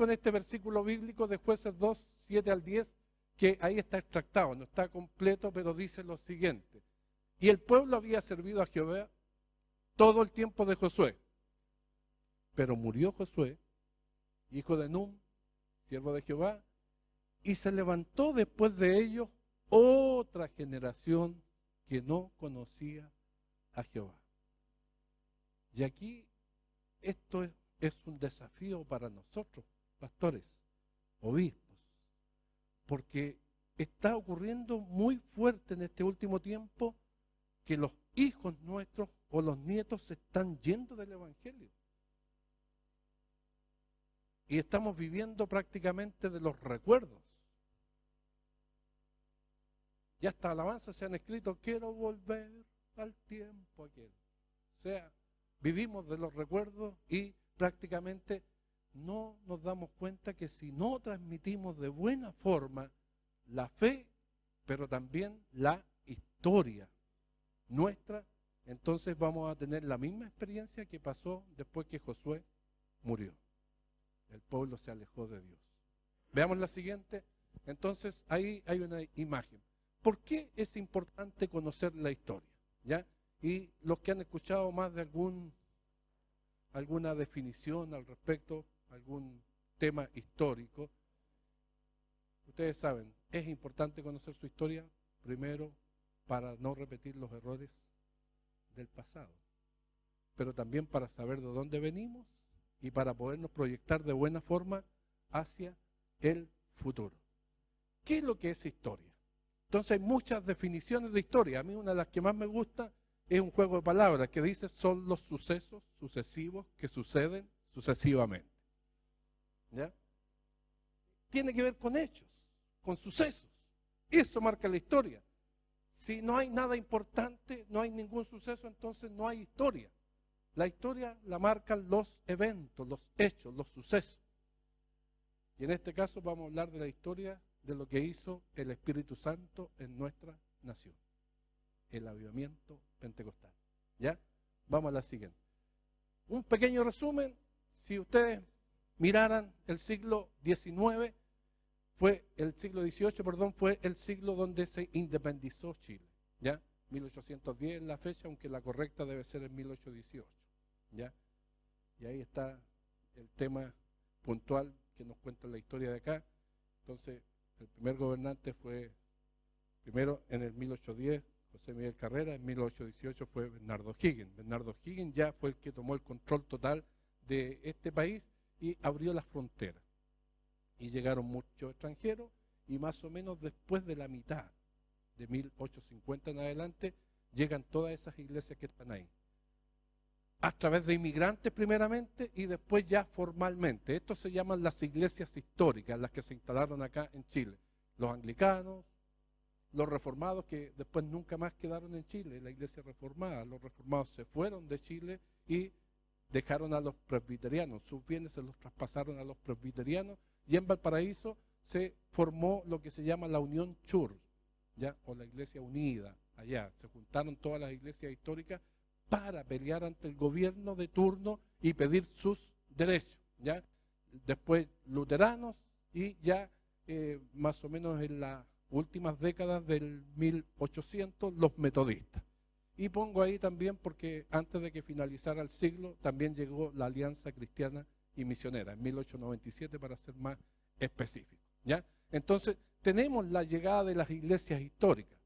con este versículo bíblico de Jueces 2, 7 al 10, que ahí está extractado, no está completo, pero dice lo siguiente. Y el pueblo había servido a Jehová todo el tiempo de Josué. Pero murió Josué, hijo de Nun, siervo de Jehová, y se levantó después de ellos otra generación que no conocía a Jehová. Y aquí esto es un desafío para nosotros, pastores, obispos, porque está ocurriendo muy fuerte en este último tiempo que los hijos nuestros o los nietos se están yendo del Evangelio. Y estamos viviendo prácticamente de los recuerdos. Ya hasta alabanzas se han escrito, quiero volver al tiempo aquel. O sea, vivimos de los recuerdos y prácticamente no nos damos cuenta que si no transmitimos de buena forma la fe, pero también la historia nuestra, entonces vamos a tener la misma experiencia que pasó después que Josué murió. El pueblo se alejó de Dios. Veamos la siguiente. Entonces ahí hay una imagen. ¿Por qué es importante conocer la historia? ¿Ya? Y los que han escuchado más de alguna definición al respecto, algún tema histórico, ustedes saben, es importante conocer su historia, primero, para no repetir los errores del pasado, pero también para saber de dónde venimos y para podernos proyectar de buena forma hacia el futuro. ¿Qué es lo que es historia? Entonces hay muchas definiciones de historia. A mí una de las que más me gusta es un juego de palabras que dice son los sucesos sucesivos que suceden sucesivamente. ¿Ya? Tiene que ver con hechos, con sucesos. Eso marca la historia. Si no hay nada importante, no hay ningún suceso, entonces no hay historia. La historia la marcan los eventos, los hechos, los sucesos. Y en este caso vamos a hablar de la historia de lo que hizo el Espíritu Santo en nuestra nación. El avivamiento pentecostal. ¿Ya? Vamos a la siguiente. Un pequeño resumen. Si ustedes miraran el siglo XIX, fue el siglo XVIII, fue el siglo donde se independizó Chile. ¿Ya? 1810 es la fecha, aunque la correcta debe ser en 1818. ¿Ya? Y ahí está el tema puntual que nos cuenta la historia de acá. Entonces, el primer gobernante fue, primero en el 1810, José Miguel Carrera, en 1818 fue Bernardo O'Higgins. Bernardo O'Higgins ya fue el que tomó el control total de este país y abrió las fronteras. Y llegaron muchos extranjeros y más o menos después de la mitad de 1850 en adelante, llegan todas esas iglesias que están ahí. A través de inmigrantes primeramente y después ya formalmente. Estos se llaman las iglesias históricas, las que se instalaron acá en Chile. Los anglicanos, los reformados que después nunca más quedaron en Chile, la iglesia reformada. Los reformados se fueron de Chile y dejaron a los presbiterianos. Sus bienes se los traspasaron a los presbiterianos y en Valparaíso se formó lo que se llama la Unión Church, ¿ya? O la Iglesia Unida. Allá se juntaron todas las iglesias históricas para pelear ante el gobierno de turno y pedir sus derechos, ¿ya? Después luteranos y ya más o menos en las últimas décadas del 1800 los metodistas. Y pongo ahí también porque antes de que finalizara el siglo también llegó la Alianza Cristiana y Misionera, en 1897 para ser más específico, ¿ya? Entonces tenemos la llegada de las iglesias históricas.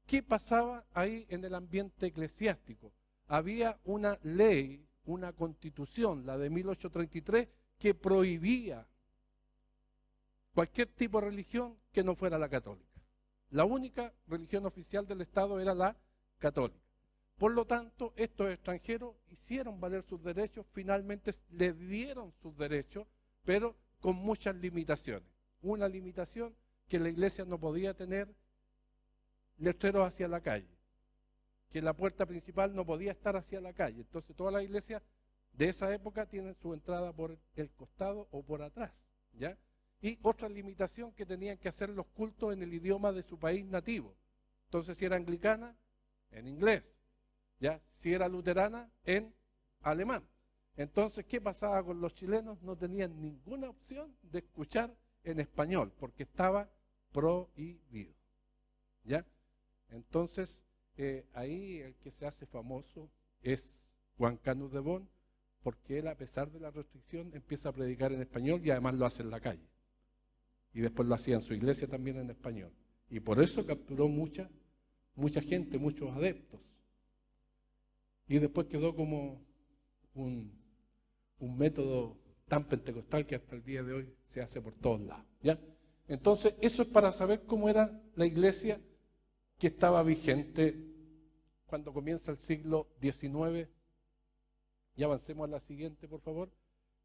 ¿Qué pasaba ahí en el ambiente eclesiástico? Había una ley, una constitución, la de 1833, que prohibía cualquier tipo de religión que no fuera la católica. La única religión oficial del Estado era la católica. Por lo tanto, estos extranjeros hicieron valer sus derechos, finalmente le dieron sus derechos, pero con muchas limitaciones. Una limitación que la iglesia no podía tener letreros hacia la calle, que la puerta principal no podía estar hacia la calle. Entonces todas las iglesias de esa época tienen su entrada por el costado o por atrás, ¿ya? Y otra limitación que tenían que hacer los cultos en el idioma de su país nativo. Entonces si era anglicana, en inglés, ¿ya? Si era luterana, en alemán. Entonces, ¿qué pasaba con los chilenos? No tenían ninguna opción de escuchar en español, porque estaba prohibido. ¿Ya? Entonces, ahí el que se hace famoso es Juan Canut de Bon, porque él, a pesar de la restricción, empieza a predicar en español y además lo hace en la calle. Y después lo hacía en su iglesia también en español. Y por eso capturó mucha gente, muchos adeptos. Y después quedó como un método tan pentecostal que hasta el día de hoy se hace por todos lados. ¿Ya? Entonces, eso es para saber cómo era la iglesia que estaba vigente cuando comienza el siglo XIX. Y avancemos a la siguiente, por favor.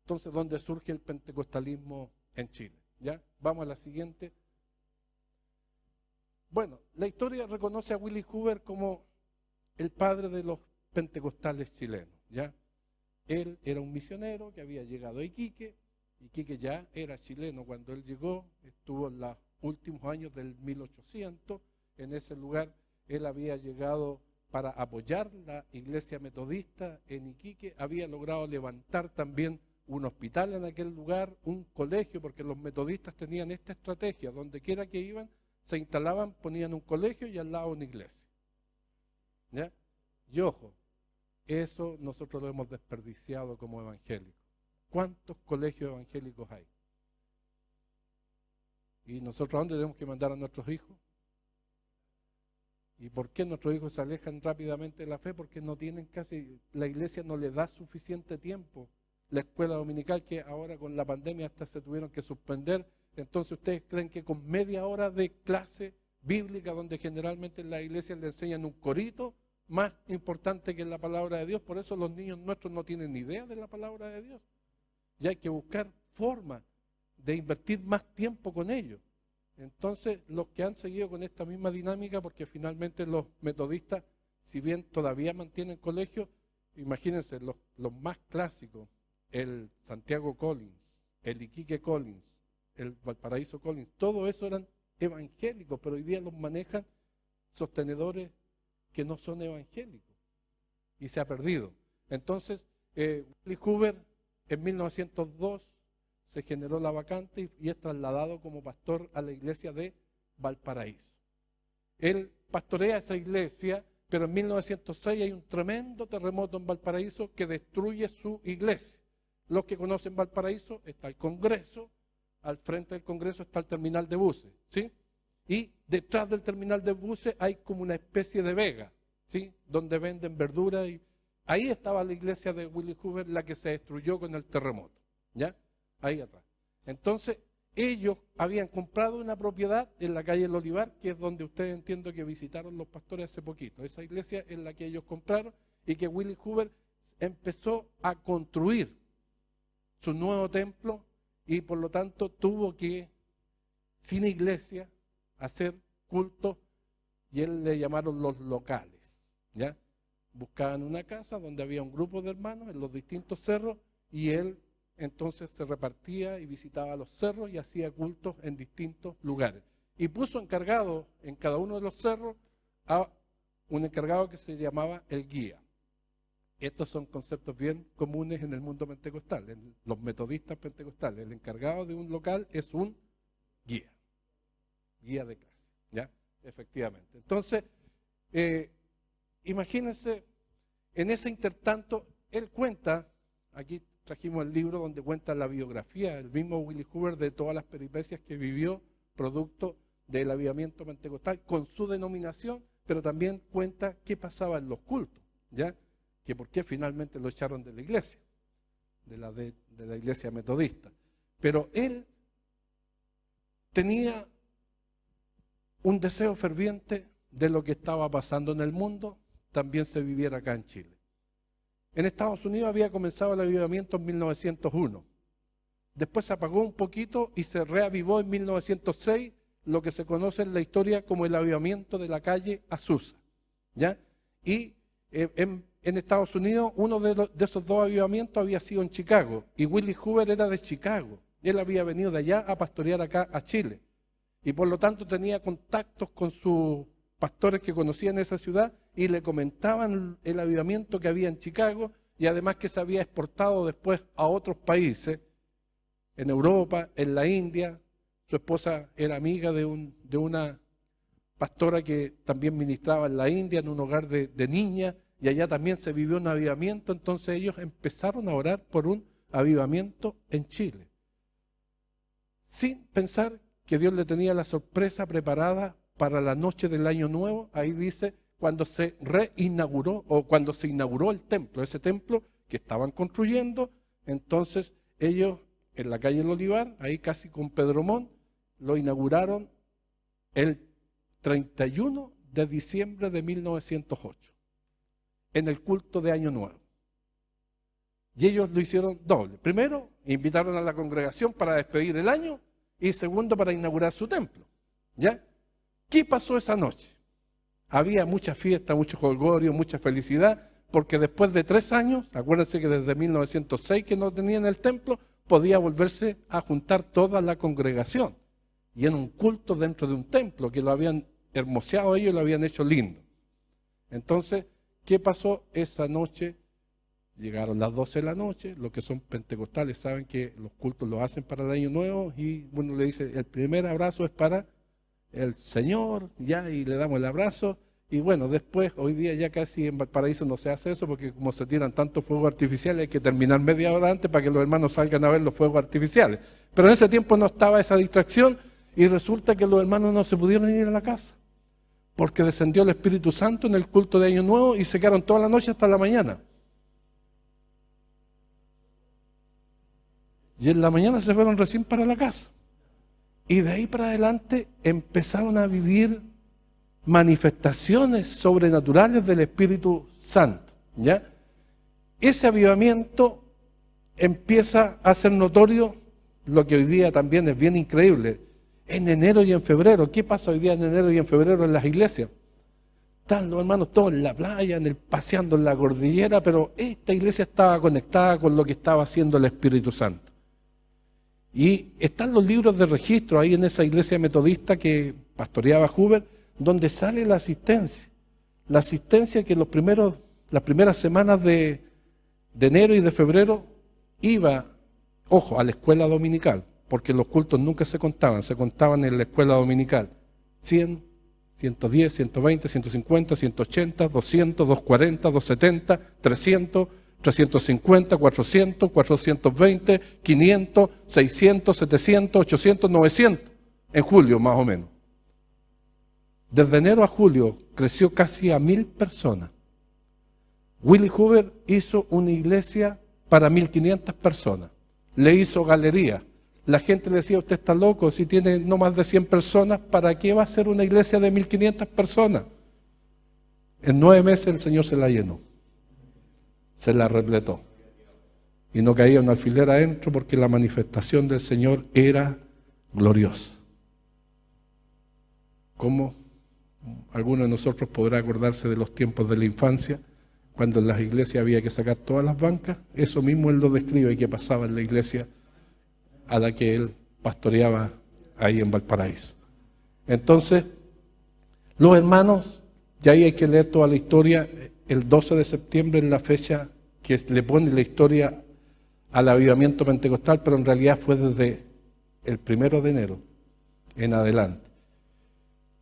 Entonces, ¿dónde surge el pentecostalismo en Chile? ¿Ya? Vamos a la siguiente. Bueno, la historia reconoce a Willy Hoover como el padre de los pentecostales chilenos. ¿Ya? Él era un misionero que había llegado a Iquique. Iquique ya era chileno cuando él llegó, estuvo en los últimos años del 1800. En ese lugar él había llegado para apoyar la iglesia metodista en Iquique, había logrado levantar también un hospital en aquel lugar, un colegio, porque los metodistas tenían esta estrategia, donde quiera que iban, se instalaban, ponían un colegio y al lado una iglesia. ¿Ya? Y ojo, eso nosotros lo hemos desperdiciado como evangélicos. ¿Cuántos colegios evangélicos hay? ¿Y nosotros a dónde tenemos que mandar a nuestros hijos? ¿Y por qué nuestros hijos se alejan rápidamente de la fe? Porque no tienen casi, la iglesia no les da suficiente tiempo. La escuela dominical, que ahora con la pandemia hasta se tuvieron que suspender, entonces ustedes creen que con media hora de clase bíblica, donde generalmente en la iglesia le enseñan un corito, más importante que la palabra de Dios, por eso los niños nuestros no tienen ni idea de la palabra de Dios. Y hay que buscar formas de invertir más tiempo con ellos. Entonces, los que han seguido con esta misma dinámica, porque finalmente los metodistas, si bien todavía mantienen colegios, imagínense, los más clásicos, el Santiago Collins, el Iquique Collins, el Valparaíso Collins, todo eso eran evangélicos, pero hoy día los manejan sostenedores que no son evangélicos, y se ha perdido. Entonces, Willy Hoover, en 1902, se generó la vacante y es trasladado como pastor a la iglesia de Valparaíso. Él pastorea esa iglesia, pero en 1906 hay un tremendo terremoto en Valparaíso que destruye su iglesia. Los que conocen Valparaíso, está el Congreso, al frente del Congreso está el terminal de buses, ¿sí? Y detrás del terminal de buses hay como una especie de vega, ¿sí? Donde venden verduras y ahí estaba la iglesia de Willy Hoover, la que se destruyó con el terremoto, ¿ya? Ahí atrás. Entonces, ellos habían comprado una propiedad en la calle El Olivar, que es donde ustedes entiendo que visitaron los pastores hace poquito. Esa iglesia es la que ellos compraron y que Willy Hoover empezó a construir su nuevo templo y por lo tanto tuvo que, sin iglesia, hacer culto y él le llamaron los locales. ¿Ya? Buscaban una casa donde había un grupo de hermanos en los distintos cerros y él entonces se repartía y visitaba los cerros y hacía cultos en distintos lugares. Y puso encargado en cada uno de los cerros a un encargado que se llamaba el guía. Estos son conceptos bien comunes en el mundo pentecostal, en los metodistas pentecostales. El encargado de un local es un guía de clase, ¿ya? Efectivamente. Entonces, imagínense, en ese intertanto, él cuenta, aquí trajimos el libro donde cuenta la biografía del mismo Willy Hoover de todas las peripecias que vivió producto del avivamiento pentecostal con su denominación, pero también cuenta qué pasaba en los cultos, ¿ya? Que por qué finalmente lo echaron de la iglesia, de la iglesia metodista. Pero él tenía un deseo ferviente de lo que estaba pasando en el mundo, también se viviera acá en Chile. En Estados Unidos había comenzado el avivamiento en 1901. Después se apagó un poquito y se reavivó en 1906, lo que se conoce en la historia como el avivamiento de la calle Azusa, ¿ya? Y en Estados Unidos uno de esos dos avivamientos había sido en Chicago y Willy Hoover era de Chicago. Él había venido de allá a pastorear acá a Chile y por lo tanto tenía contactos con sus pastores que conocían esa ciudad y le comentaban el avivamiento que había en Chicago y además que se había exportado después a otros países, en Europa, en la India. Su esposa era amiga de una pastora que también ministraba en la India, en un hogar de niñas, y allá también se vivió un avivamiento. Entonces ellos empezaron a orar por un avivamiento en Chile, sin pensar que Dios le tenía la sorpresa preparada para la noche del Año Nuevo. Ahí dice, cuando se reinauguró o cuando se inauguró el templo, ese templo que estaban construyendo. Entonces ellos en la calle El Olivar, ahí casi con Pedromón, lo inauguraron el 31 de diciembre de 1908, en el culto de Año Nuevo. Y ellos lo hicieron doble. Primero, invitaron a la congregación para despedir el año, y segundo, para inaugurar su templo. ¿Ya? ¿Qué pasó esa noche? Había mucha fiesta, mucho jolgorio, mucha felicidad, porque después de 3 años, acuérdense que desde 1906 que no tenían el templo, podía volverse a juntar toda la congregación. Y en un culto dentro de un templo, que lo habían hermoseado ellos y lo habían hecho lindo. Entonces, ¿qué pasó esa noche? Llegaron las 12 de la noche. Los que son pentecostales saben que los cultos los hacen para el Año Nuevo, y uno le dice, el primer abrazo es para el Señor, ya, y le damos el abrazo. Y bueno, después, hoy día ya casi en Valparaíso no se hace eso, porque como se tiran tantos fuegos artificiales, hay que terminar media hora antes para que los hermanos salgan a ver los fuegos artificiales. Pero en ese tiempo no estaba esa distracción, y resulta que los hermanos no se pudieron ir a la casa, porque descendió el Espíritu Santo en el culto de Año Nuevo, y se quedaron toda la noche hasta la mañana. Y en la mañana se fueron recién para la casa. Y de ahí para adelante empezaron a vivir manifestaciones sobrenaturales del Espíritu Santo. ¿Ya? Ese avivamiento empieza a ser notorio, lo que hoy día también es bien increíble, en enero y en febrero. ¿Qué pasa hoy día en enero y en febrero en las iglesias? Están los hermanos todos en la playa, paseando en la cordillera, pero esta iglesia estaba conectada con lo que estaba haciendo el Espíritu Santo. Y están los libros de registro ahí en esa iglesia metodista que pastoreaba Huber, donde sale la asistencia. La asistencia que las primeras semanas de enero y de febrero iba, ojo, a la escuela dominical, porque los cultos nunca se contaban en la escuela dominical. 100, 110, 120, 150, 180, 200, 240, 270, 300, 350, 400, 420, 500, 600, 700, 800, 900, en julio más o menos. Desde enero a julio creció casi a 1000 personas. Willie Huber hizo una iglesia para 1500 personas. Le hizo galería. La gente le decía, usted está loco, si tiene no más de 100 personas, ¿para qué va a hacer una iglesia de 1500 personas? En 9 meses el Señor se la llenó. Se la repletó. Y no caía un alfiler adentro, porque la manifestación del Señor era gloriosa. ¿Cómo alguno de nosotros podrá acordarse de los tiempos de la infancia, cuando en las iglesias había que sacar todas las bancas? Eso mismo él lo describe, que pasaba en la iglesia a la que él pastoreaba ahí en Valparaíso. Entonces, los hermanos, y ahí hay que leer toda la historia. El 12 de septiembre es la fecha que le pone la historia al avivamiento pentecostal, pero en realidad fue desde el 1 de enero en adelante.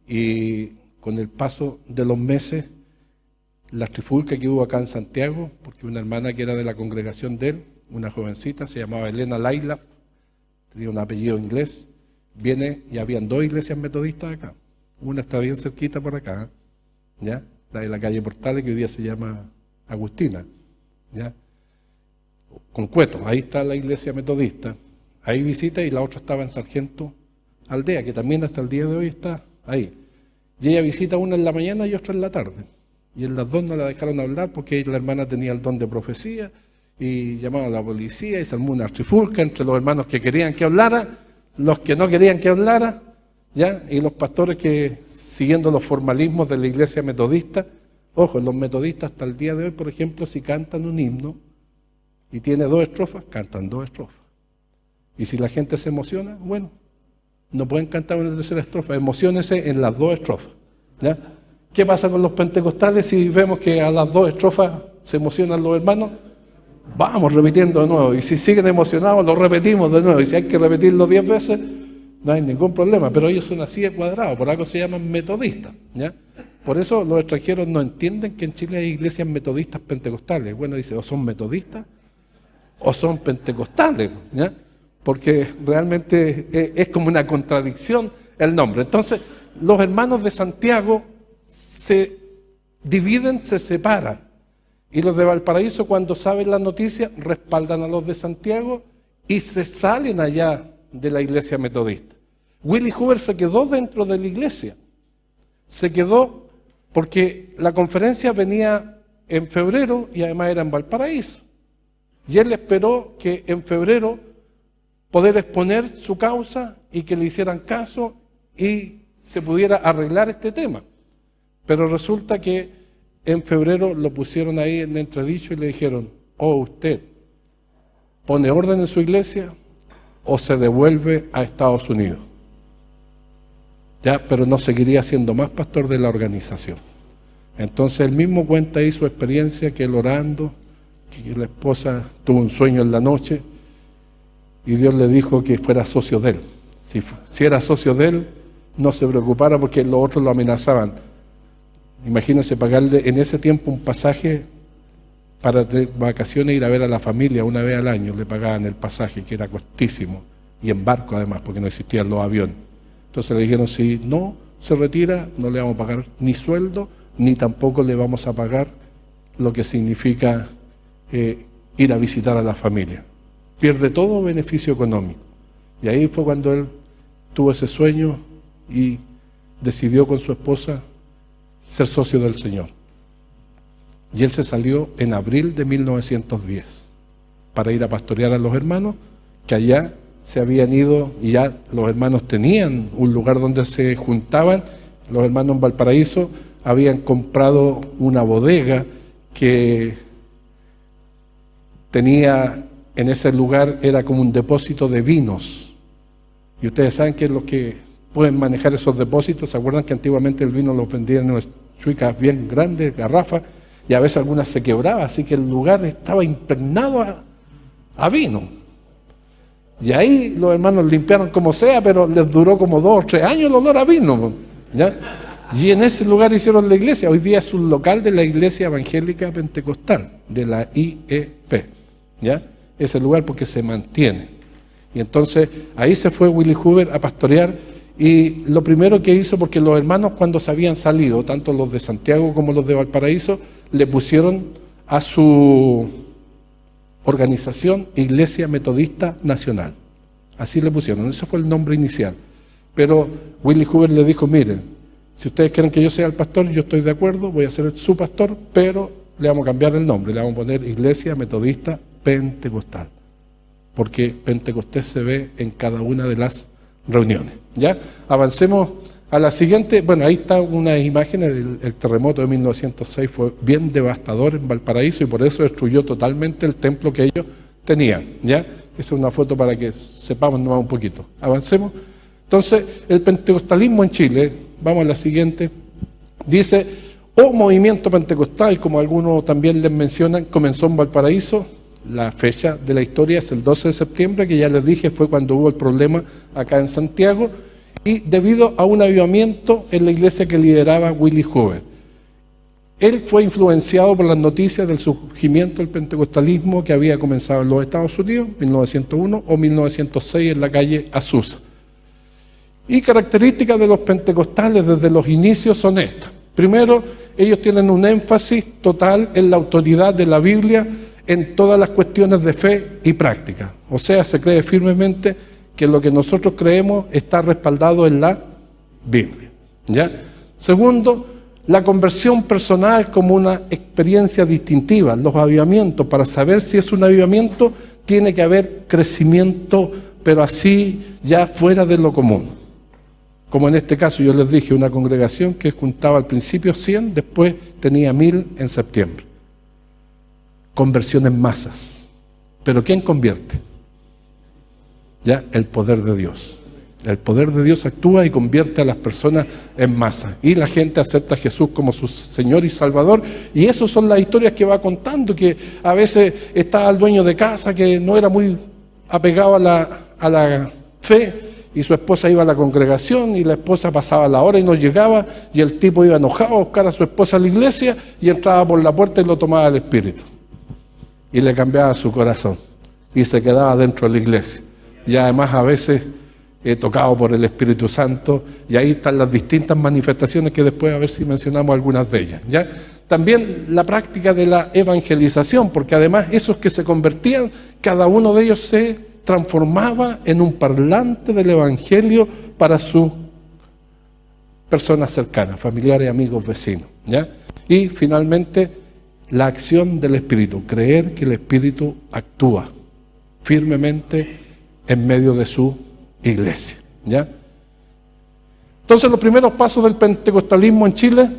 Y con el paso de los meses, la trifulca que hubo acá en Santiago, porque una hermana que era de la congregación de él, una jovencita, se llamaba Elena Laila, tenía un apellido inglés, viene, y habían 2 iglesias metodistas acá. Una está bien cerquita por acá, ¿ya? La de la calle Portales, que hoy día se llama Agustina, ¿ya? Con Cueto, ahí está la iglesia metodista, ahí visita, y la otra estaba en Sargento Aldea, que también hasta el día de hoy está ahí. Y ella visita una en la mañana y otra en la tarde. Y en las 2 no la dejaron hablar, porque la hermana tenía el don de profecía, y llamaron a la policía, y se armó una trifulca entre los hermanos que querían que hablara, los que no querían que hablara, ¿ya? Y los pastores que, siguiendo los formalismos de la iglesia metodista. Ojo, los metodistas hasta el día de hoy, por ejemplo, si cantan un himno y tiene 2 estrofas, cantan 2 estrofas. Y si la gente se emociona, bueno, no pueden cantar una tercera estrofa, emociónense en las 2 estrofas, ¿ya? ¿Qué pasa con los pentecostales si vemos que a las 2 estrofas se emocionan los hermanos? vamos repitiendo de nuevo. Y si siguen emocionados, lo repetimos de nuevo. Y si hay que repetirlo 10 veces, no hay ningún problema. Pero ellos son así de cuadrados, por algo se llaman metodistas, ¿ya? Por eso los extranjeros no entienden que en Chile hay iglesias metodistas pentecostales. Bueno, dice, o son metodistas o son pentecostales, ¿ya? Porque realmente es como una contradicción el nombre. Entonces, los hermanos de Santiago se dividen, se separan. Y los de Valparaíso, cuando saben la noticia, respaldan a los de Santiago y se salen allá de la iglesia metodista. Willie Hoover se quedó dentro de la iglesia. Se quedó porque la conferencia venía en febrero y además era en Valparaíso. Y él esperó que en febrero poder exponer su causa y que le hicieran caso y se pudiera arreglar este tema. Pero resulta que en febrero lo pusieron ahí en entredicho y le dijeron, usted pone orden en su iglesia o se devuelve a Estados Unidos. Ya, pero no seguiría siendo más pastor de la organización. Entonces él mismo cuenta ahí su experiencia, que él orando, que la esposa tuvo un sueño en la noche y Dios le dijo que fuera socio de él. Si era socio de él, no se preocupara porque los otros lo amenazaban. Imagínense pagarle en ese tiempo un pasaje para de vacaciones, ir a ver a la familia una vez al año, le pagaban el pasaje, que era costísimo, y en barco además, porque no existían los aviones. Entonces le dijeron, si no se retira, no le vamos a pagar ni sueldo, ni tampoco le vamos a pagar lo que significa ir a visitar a la familia. Pierde todo beneficio económico. Y ahí fue cuando él tuvo ese sueño y decidió con su esposa ser socio del Señor. Y él se salió en abril de 1910 para ir a pastorear a los hermanos que allá se habían ido y ya los hermanos tenían un lugar donde se juntaban. Los hermanos en Valparaíso habían comprado una bodega que tenía en ese lugar, era como un depósito de vinos. Y ustedes saben que los que pueden manejar esos depósitos, ¿se acuerdan que antiguamente el vino los vendían en unas chuicas bien grandes, garrafas, y a veces algunas se quebraban, así que el lugar estaba impregnado a vino? Y ahí los hermanos limpiaron como sea, pero les duró como 2 o 3 años el olor a vino, ¿ya? Y en ese lugar hicieron la iglesia. Hoy día es un local de la Iglesia Evangélica Pentecostal, de la IEP, ¿ya? Ese lugar porque se mantiene. Y entonces ahí se fue Willie Hoover a pastorear, y lo primero que hizo, porque los hermanos cuando se habían salido, tanto los de Santiago como los de Valparaíso, le pusieron a su organización Iglesia Metodista Nacional. Así le pusieron, ese fue el nombre inicial. Pero Willie Hoover le dijo, miren, si ustedes quieren que yo sea el pastor, yo estoy de acuerdo, voy a ser su pastor, pero le vamos a cambiar el nombre, le vamos a poner Iglesia Metodista Pentecostal, porque Pentecostés se ve en cada una de las reuniones. ¿Ya? Avancemos a la siguiente. Bueno, ahí está una imagen. El terremoto de 1906 fue bien devastador en Valparaíso y por eso destruyó totalmente el templo que ellos tenían. ¿Ya? Esa es una foto para que sepamos nomás un poquito. Avancemos. Entonces, el pentecostalismo en Chile, vamos a la siguiente, dice, movimiento pentecostal, como algunos también les mencionan, comenzó en Valparaíso. La fecha de la historia es el 12 de septiembre, que ya les dije fue cuando hubo el problema acá en Santiago, y debido a un avivamiento en la iglesia que lideraba Willie Hoover. Él fue influenciado por las noticias del surgimiento del pentecostalismo que había comenzado en los Estados Unidos, 1901 o 1906 en la calle Azusa. Y características de los pentecostales desde los inicios son estas. Primero, ellos tienen un énfasis total en la autoridad de la Biblia en todas las cuestiones de fe y práctica. O sea, se cree firmemente que lo que nosotros creemos está respaldado en la Biblia. ¿Ya? Segundo, la conversión personal como una experiencia distintiva. Los avivamientos, para saber si es un avivamiento, tiene que haber crecimiento, pero así ya fuera de lo común. Como en este caso yo les dije, una congregación que juntaba al principio 100, después tenía 1000 en septiembre. Conversión en masas. ¿Pero quién convierte? Ya, el poder de Dios. El poder de Dios actúa y convierte a las personas en masa. Y la gente acepta a Jesús como su Señor y Salvador. Y esas son las historias que va contando, que a veces estaba el dueño de casa que no era muy apegado a la fe, y su esposa iba a la congregación y la esposa pasaba la hora y no llegaba, y el tipo iba enojado a buscar a su esposa a la iglesia y entraba por la puerta y lo tomaba el espíritu. Y le cambiaba su corazón y se quedaba dentro de la iglesia. Y además a veces tocado por el Espíritu Santo, y ahí están las distintas manifestaciones que después a ver si mencionamos algunas de ellas, ¿ya? También la práctica de la evangelización, porque además esos que se convertían, cada uno de ellos se transformaba en un parlante del Evangelio para sus personas cercanas, familiares, amigos, vecinos, ¿ya? Y finalmente la acción del Espíritu, creer que el Espíritu actúa firmemente en medio de su iglesia, ¿ya? Entonces los primeros pasos del pentecostalismo en Chile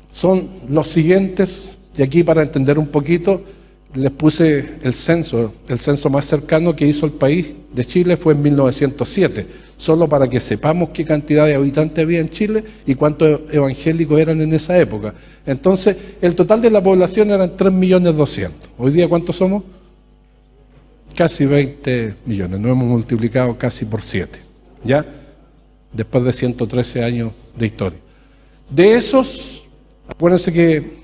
son los siguientes, y aquí para entender un poquito les puse el censo más cercano que hizo el país de Chile fue en 1907, solo para que sepamos qué cantidad de habitantes había en Chile y cuántos evangélicos eran en esa época. Entonces, el total de la población eran 3.200.000. Hoy día, ¿cuántos somos? Casi 20 millones, nos hemos multiplicado casi por 7, ¿ya? Después de 113 años de historia. De esos, acuérdense que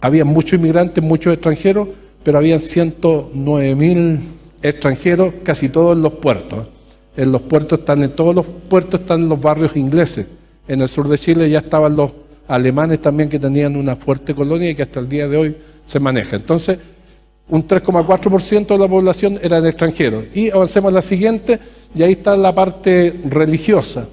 había muchos inmigrantes, muchos extranjeros, pero habían 109.000 extranjeros, casi todos en los puertos. En los puertos en todos los puertos están los barrios ingleses. En el sur de Chile ya estaban los alemanes también, que tenían una fuerte colonia y que hasta el día de hoy se maneja. Entonces, un 3,4% de la población eran extranjeros. Y avancemos a la siguiente, y ahí está la parte religiosa.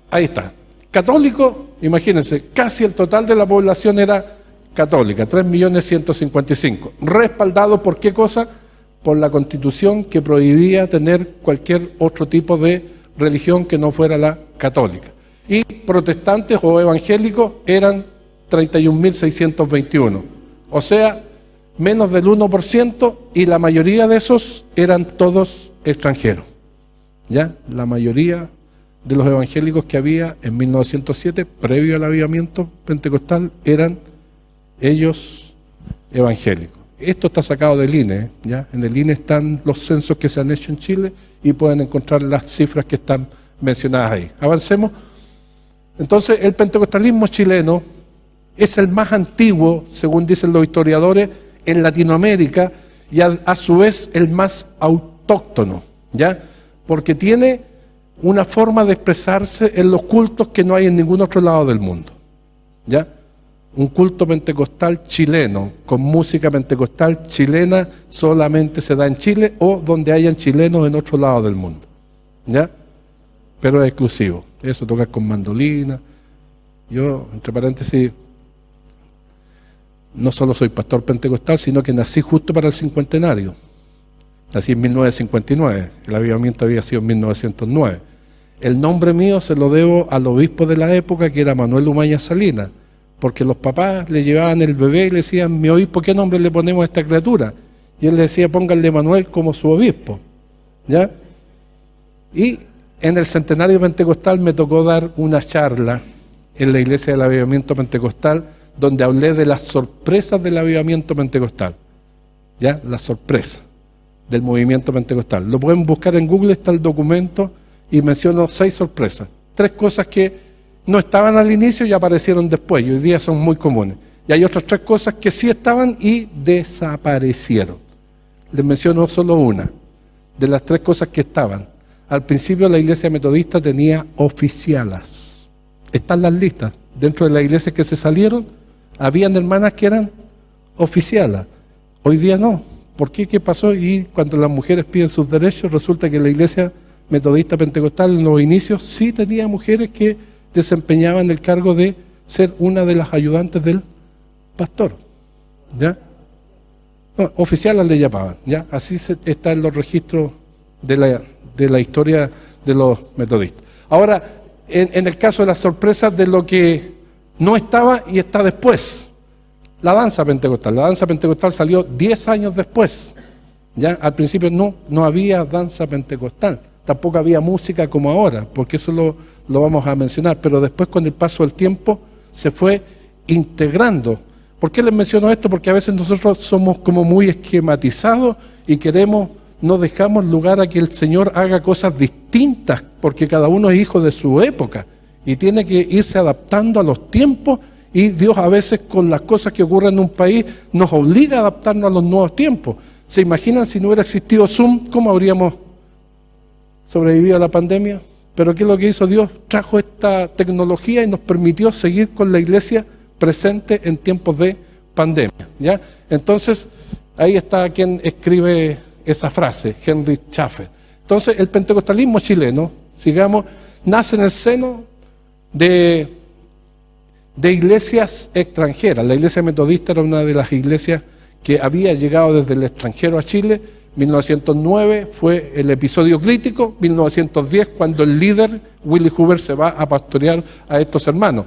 Ahí está. Católico, imagínense, casi el total de la población era católica, 3.155.000. ¿Respaldado por qué cosa? Por la Constitución, que prohibía tener cualquier otro tipo de religión que no fuera la católica. Y protestantes o evangélicos eran 31.621. O sea, menos del 1%, y la mayoría de esos eran todos extranjeros. ¿Ya? La mayoría de los evangélicos que había en 1907, previo al avivamiento pentecostal, eran ellos evangélicos. Esto está sacado del INE, ¿ya? En el INE están los censos que se han hecho en Chile y pueden encontrar las cifras que están mencionadas ahí. Avancemos. Entonces, el pentecostalismo chileno es el más antiguo, según dicen los historiadores, en Latinoamérica, y a su vez el más autóctono, ¿ya? Porque tiene una forma de expresarse en los cultos que no hay en ningún otro lado del mundo, ¿ya? Un culto pentecostal chileno, con música pentecostal chilena, solamente se da en Chile o donde hayan chilenos en otro lado del mundo, ¿ya? Pero es exclusivo. Eso, tocar con mandolina. Yo, entre paréntesis, no solo soy pastor pentecostal, sino que nací justo para el cincuentenario. Nací en 1959, el avivamiento había sido en 1909. El nombre mío se lo debo al obispo de la época, que era Manuel Umaña Salinas, porque los papás le llevaban el bebé y le decían: mi obispo, ¿qué nombre le ponemos a esta criatura? Y él le decía: pónganle Manuel como su obispo, ¿ya? Y en el centenario pentecostal me tocó dar una charla en la iglesia del avivamiento pentecostal, donde hablé de las sorpresas del avivamiento pentecostal, ¿ya? Las sorpresas del movimiento pentecostal. Lo pueden buscar en Google, está el documento, y menciono 6 sorpresas. 3 cosas que no estaban al inicio y aparecieron después, y hoy día son muy comunes. Y hay otras 3 cosas que sí estaban y desaparecieron. Les menciono solo una de las 3 cosas que estaban. Al principio la iglesia metodista tenía oficialas. Están las listas. Dentro de las iglesias que se salieron, habían hermanas que eran oficialas. Hoy día no. ¿Por qué? ¿Qué pasó? Y cuando las mujeres piden sus derechos, resulta que la iglesia metodista pentecostal en los inicios sí tenía mujeres que desempeñaban el cargo de ser una de las ayudantes del pastor, ¿ya? No, oficialas le llamaban, ¿ya? Así está en los registros de la historia de los metodistas. Ahora, en el caso de las sorpresas de lo que no estaba y está después, la danza pentecostal. La danza pentecostal salió 10 años después, Ya al principio no había danza pentecostal, tampoco había música como ahora, porque eso lo vamos a mencionar, pero después con el paso del tiempo se fue integrando. ¿Por qué les menciono esto? Porque a veces nosotros somos como muy esquematizados y no dejamos lugar a que el Señor haga cosas distintas, porque cada uno es hijo de su época y tiene que irse adaptando a los tiempos, y Dios a veces con las cosas que ocurren en un país nos obliga a adaptarnos a los nuevos tiempos. ¿Se imaginan si no hubiera existido Zoom, cómo habríamos sobrevivido a la pandemia? Pero ¿qué es lo que hizo Dios? Trajo esta tecnología y nos permitió seguir con la iglesia presente en tiempos de pandemia, ¿ya? Entonces, ahí está quien escribe esa frase, Henry Schaffer. Entonces, el pentecostalismo chileno, nace en el seno de iglesias extranjeras. La iglesia metodista era una de las iglesias que había llegado desde el extranjero a Chile. 1909 fue el episodio crítico, 1910 cuando el líder Willy Hoover se va a pastorear a estos hermanos.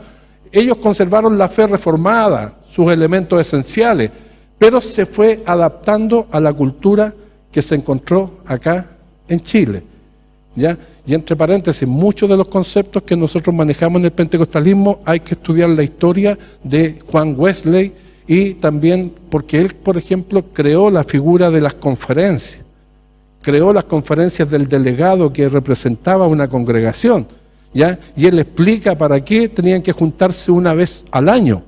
Ellos conservaron la fe reformada, sus elementos esenciales, pero se fue adaptando a la cultura que se encontró acá en Chile, ¿ya? Y entre paréntesis, muchos de los conceptos que nosotros manejamos en el pentecostalismo hay que estudiar la historia de Juan Wesley, y también porque él, por ejemplo, creó la figura de las conferencias, creó las conferencias del delegado que representaba una congregación, ¿ya? Y él explica para qué tenían que juntarse una vez al año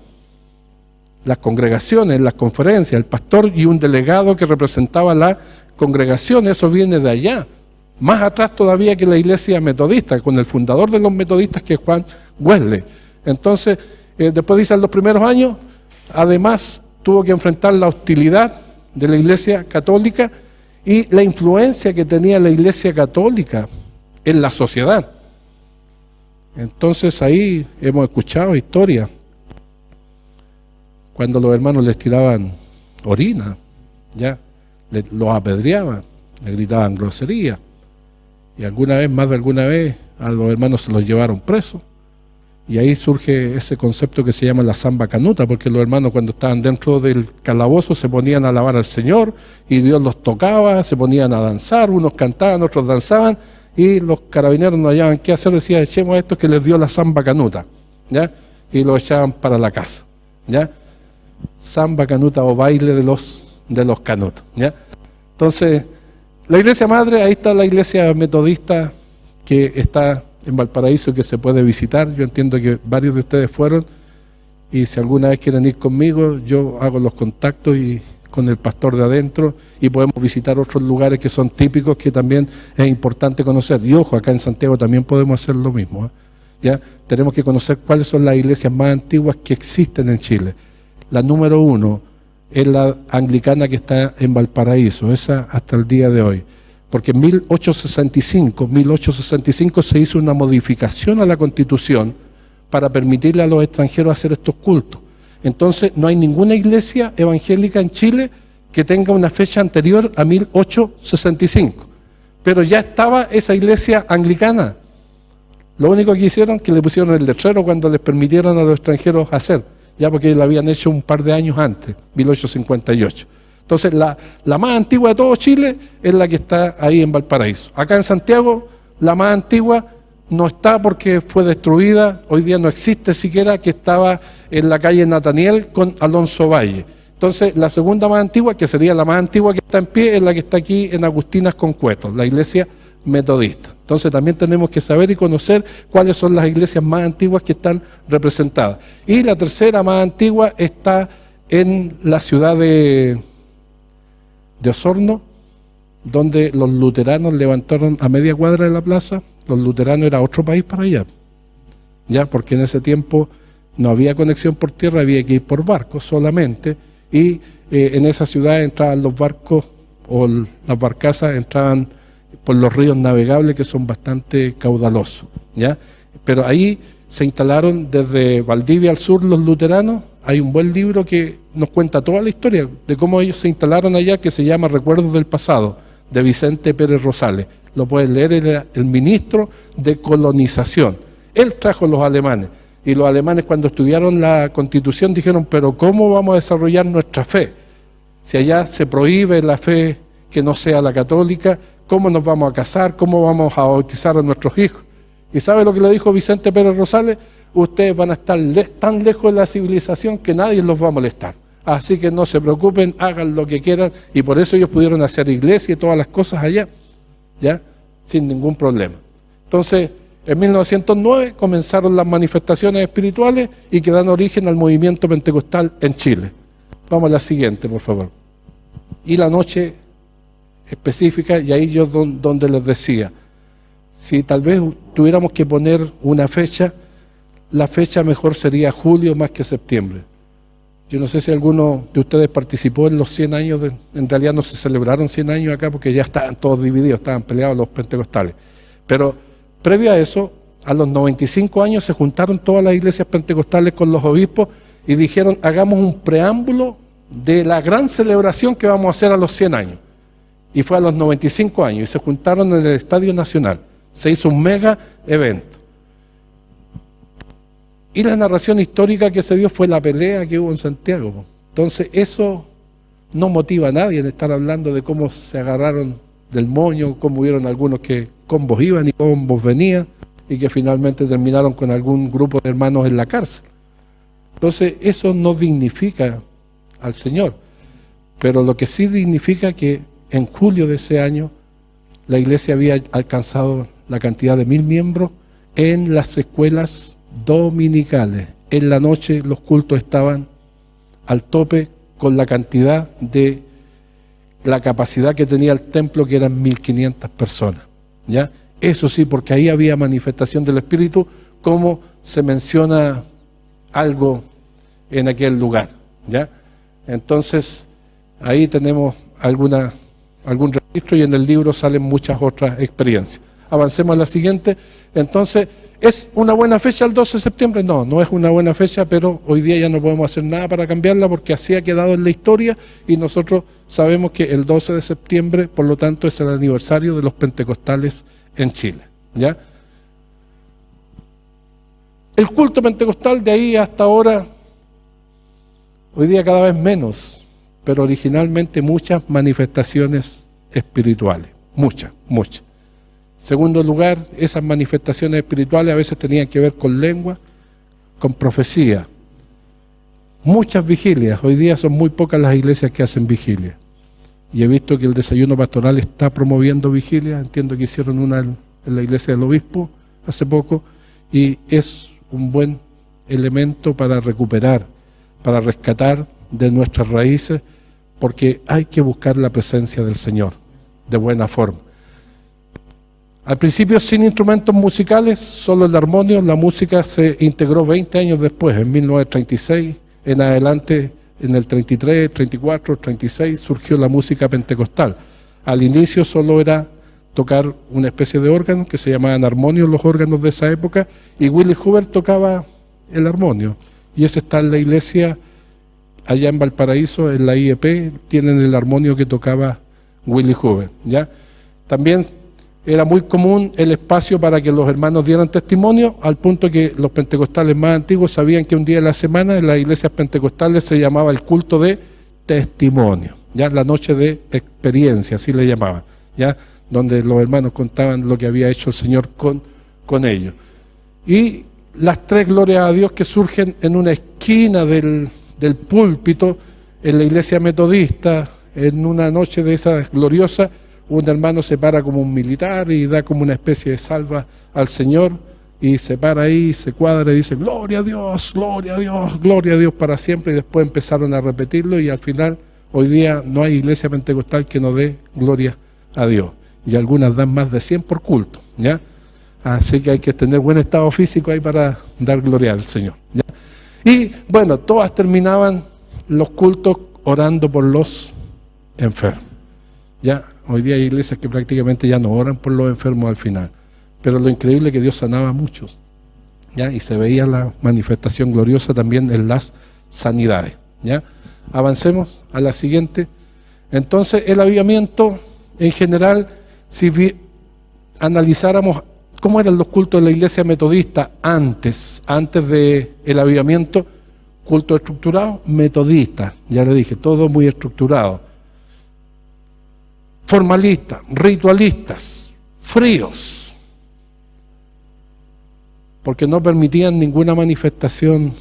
las congregaciones, las conferencias, el pastor y un delegado que representaba la congregación. Eso viene de allá, más atrás todavía que la iglesia metodista, con el fundador de los metodistas, que es Juan Wesley. Entonces, después dicen los primeros años, además tuvo que enfrentar la hostilidad de la iglesia católica y la influencia que tenía la iglesia católica en la sociedad. Entonces ahí hemos escuchado historias cuando los hermanos les tiraban orina, ya los apedreaban, le gritaban groserías, y más de alguna vez a los hermanos se los llevaron presos. Y ahí surge ese concepto que se llama la samba canuta, porque los hermanos cuando estaban dentro del calabozo se ponían a alabar al Señor y Dios los tocaba, se ponían a danzar, unos cantaban, otros danzaban, y los carabineros no hallaban qué hacer, decían, echemos a estos que les dio la samba canuta, ¿ya? Y los echaban para la casa, ¿ya? Samba canuta o baile de los canutos, ¿ya? Entonces, la iglesia madre, ahí está la iglesia metodista que está en Valparaíso, que se puede visitar. Yo entiendo que varios de ustedes fueron, y si alguna vez quieren ir conmigo, yo hago los contactos y con el pastor de adentro, y podemos visitar otros lugares que son típicos, que también es importante conocer. Y ojo, acá en Santiago también podemos hacer lo mismo, ¿eh? ¿Ya? Tenemos que conocer cuáles son las iglesias más antiguas que existen en Chile. La número 1 es la anglicana que está en Valparaíso, esa hasta el día de hoy. Porque en 1865 se hizo una modificación a la Constitución para permitirle a los extranjeros hacer estos cultos. Entonces no hay ninguna iglesia evangélica en Chile que tenga una fecha anterior a 1865. Pero ya estaba esa iglesia anglicana. Lo único que hicieron es que le pusieron el letrero cuando les permitieron a los extranjeros hacer, ya porque lo habían hecho un par de años antes, 1858. Entonces, la más antigua de todo Chile es la que está ahí en Valparaíso. Acá en Santiago, la más antigua no está porque fue destruida, hoy día no existe siquiera, que estaba en la calle Nataniel con Alonso Valle. Entonces, la segunda más antigua, que sería la más antigua que está en pie, es la que está aquí en Agustinas con Cueto, la iglesia metodista. Entonces, también tenemos que saber y conocer cuáles son las iglesias más antiguas que están representadas. Y la tercera más antigua está en la ciudad de Osorno, donde los luteranos levantaron a media cuadra de la plaza. Los luteranos era otro país para allá, ya, porque en ese tiempo no había conexión por tierra, había que ir por barco solamente, y en esa ciudad entraban los barcos, o las barcazas entraban por los ríos navegables, que son bastante caudalosos, ya. Pero ahí se instalaron desde Valdivia al sur los luteranos. Hay un buen libro que nos cuenta toda la historia de cómo ellos se instalaron allá, que se llama Recuerdos del Pasado, de Vicente Pérez Rosales. Lo pueden leer, el ministro de colonización. Él trajo los alemanes, y los alemanes cuando estudiaron la Constitución dijeron, pero ¿cómo vamos a desarrollar nuestra fe? Si allá se prohíbe la fe que no sea la católica, cómo nos vamos a casar, cómo vamos a bautizar a nuestros hijos. ¿Y sabe lo que le dijo Vicente Pérez Rosales? Ustedes van a estar tan lejos de la civilización que nadie los va a molestar. Así que no se preocupen, hagan lo que quieran, y por eso ellos pudieron hacer iglesia y todas las cosas allá, ¿ya? Sin ningún problema. Entonces, en 1909 comenzaron las manifestaciones espirituales y que dan origen al movimiento pentecostal en Chile. Vamos a la siguiente, por favor. Y la noche específica, y ahí yo donde les decía, si tal vez tuviéramos que poner una fecha, la fecha mejor sería julio más que septiembre. Yo no sé si alguno de ustedes participó en los 100 años, en realidad no se celebraron 100 años acá porque ya estaban todos divididos, estaban peleados los pentecostales. Pero previo a eso, a los 95 años se juntaron todas las iglesias pentecostales con los obispos y dijeron, hagamos un preámbulo de la gran celebración que vamos a hacer a los 100 años. Y fue a los 95 años y se juntaron en el Estadio Nacional. Se hizo un mega evento. Y la narración histórica que se dio fue la pelea que hubo en Santiago. Entonces eso no motiva a nadie en estar hablando de cómo se agarraron del moño, cómo hubieron algunos que combos iban y combos venían, y que finalmente terminaron con algún grupo de hermanos en la cárcel. Entonces eso no dignifica al Señor, pero lo que sí dignifica que en julio de ese año la iglesia había alcanzado la cantidad de 1000 miembros en las escuelas dominicales. En la noche los cultos estaban al tope con la cantidad de la capacidad que tenía el templo, que eran 1500 personas, ¿ya? Eso sí, porque ahí había manifestación del Espíritu, como se menciona algo en aquel lugar, ¿ya? Entonces, ahí tenemos algún registro y en el libro salen muchas otras experiencias. Avancemos a la siguiente. Entonces, ¿es una buena fecha el 12 de septiembre? No, no es una buena fecha, pero hoy día ya no podemos hacer nada para cambiarla porque así ha quedado en la historia y nosotros sabemos que el 12 de septiembre, por lo tanto, es el aniversario de los pentecostales en Chile, ¿ya? El culto pentecostal de ahí hasta ahora, hoy día cada vez menos, pero originalmente muchas manifestaciones espirituales, muchas. Segundo lugar, esas manifestaciones espirituales a veces tenían que ver con lengua, con profecía. Muchas vigilias, hoy día son muy pocas las iglesias que hacen vigilias. Y he visto que el desayuno pastoral está promoviendo vigilias, entiendo que hicieron una en la iglesia del obispo hace poco, y es un buen elemento para recuperar, para rescatar de nuestras raíces, porque hay que buscar la presencia del Señor de buena forma. Al principio sin instrumentos musicales, solo el armonio. La música se integró 20 años después, en 1936, en adelante, en el 33, 34, 36, surgió la música pentecostal. Al inicio solo era tocar una especie de órgano que se llamaban armonios, los órganos de esa época, y Willie Hoover tocaba el armonio. Y ese está en la iglesia, allá en Valparaíso, en la IEP, tienen el armonio que tocaba Willie Hoover, ¿ya? También era muy común el espacio para que los hermanos dieran testimonio, al punto que los pentecostales más antiguos sabían que un día de la semana en las iglesias pentecostales se llamaba el culto de testimonio, ya la noche de experiencia, así le llamaban, ya, donde los hermanos contaban lo que había hecho el Señor con ellos. Y las tres glorias a Dios que surgen en una esquina del púlpito, en la iglesia metodista, en una noche de esas gloriosas, un hermano se para como un militar y da como una especie de salva al Señor, y se para ahí, se cuadra y dice, gloria a Dios, gloria a Dios, gloria a Dios para siempre, y después empezaron a repetirlo, y al final, hoy día no hay iglesia pentecostal que no dé gloria a Dios, y algunas dan más de 100 por culto, ¿ya? Así que hay que tener buen estado físico ahí para dar gloria al Señor, ¿ya? Y bueno, todas terminaban los cultos orando por los enfermos, ¿ya? Hoy día hay iglesias que prácticamente ya no oran por los enfermos al final, pero lo increíble es que Dios sanaba a muchos, ¿ya? Y se veía la manifestación gloriosa también en las sanidades, ¿ya? Avancemos a la siguiente. Entonces el avivamiento en general, si analizáramos cómo eran los cultos de la iglesia metodista antes del avivamiento, culto estructurado, metodista, ya le dije, todo muy estructurado. formalistas, ritualistas, fríos, porque no permitían ninguna manifestación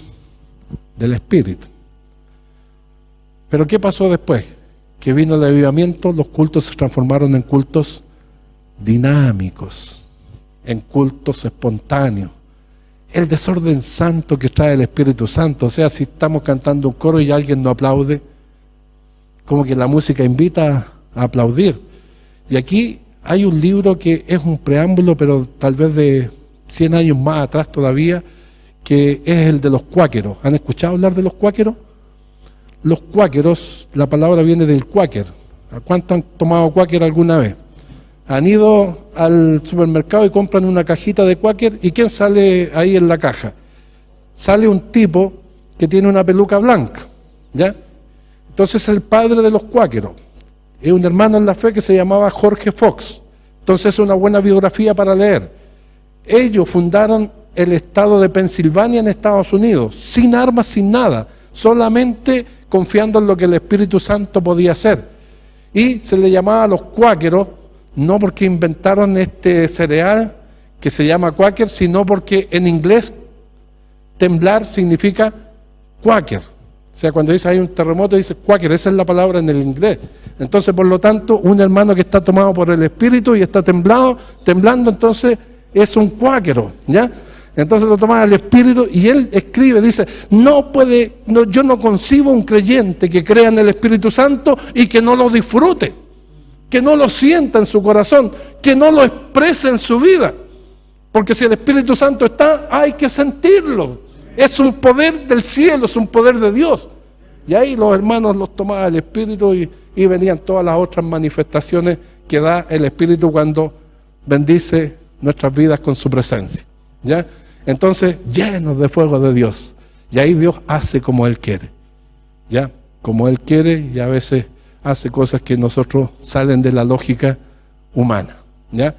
del Espíritu. Pero ¿qué pasó después? Que vino el avivamiento, los cultos se transformaron en cultos dinámicos, en cultos espontáneos. El desorden santo que trae el Espíritu Santo, o sea, si estamos cantando un coro y alguien no aplaude, como que la música invita a aplaudir. Y aquí hay un libro que es un preámbulo, pero tal vez de 100 años más atrás todavía, que es el de los cuáqueros. ¿Han escuchado hablar de los cuáqueros? Los cuáqueros, la palabra viene del cuáquer. ¿A cuánto han tomado cuáquer alguna vez? Han ido al supermercado y compran una cajita de cuáquer, ¿y quién sale ahí en la caja? Sale un tipo que tiene una peluca blanca, ¿ya? Entonces el padre de los cuáqueros es un hermano en la fe que se llamaba Jorge Fox. Entonces es una buena biografía para leer. Ellos fundaron el estado de Pensilvania en Estados Unidos, sin armas, sin nada, solamente confiando en lo que el Espíritu Santo podía hacer. Y se le llamaba a los cuáqueros, no porque inventaron este cereal que se llama cuáquer, sino porque en inglés temblar significa cuáquer. O sea, cuando dice hay un terremoto, dice cuáquer, esa es la palabra en el inglés. Entonces, por lo tanto, un hermano que está tomado por el Espíritu y está temblando, entonces es un cuáquero, ¿ya? Entonces lo toma el Espíritu y él escribe, dice, yo no concibo un creyente que crea en el Espíritu Santo y que no lo disfrute, que no lo sienta en su corazón, que no lo exprese en su vida. Porque si el Espíritu Santo está, hay que sentirlo. Es un poder del cielo, es un poder de Dios. Y ahí los hermanos los tomaba el Espíritu y venían todas las otras manifestaciones que da el Espíritu cuando bendice nuestras vidas con su presencia, ¿ya? Entonces, llenos de fuego de Dios. Y ahí Dios hace como Él quiere, ¿ya? Como Él quiere, y a veces hace cosas que nosotros salen de la lógica humana, ¿ya?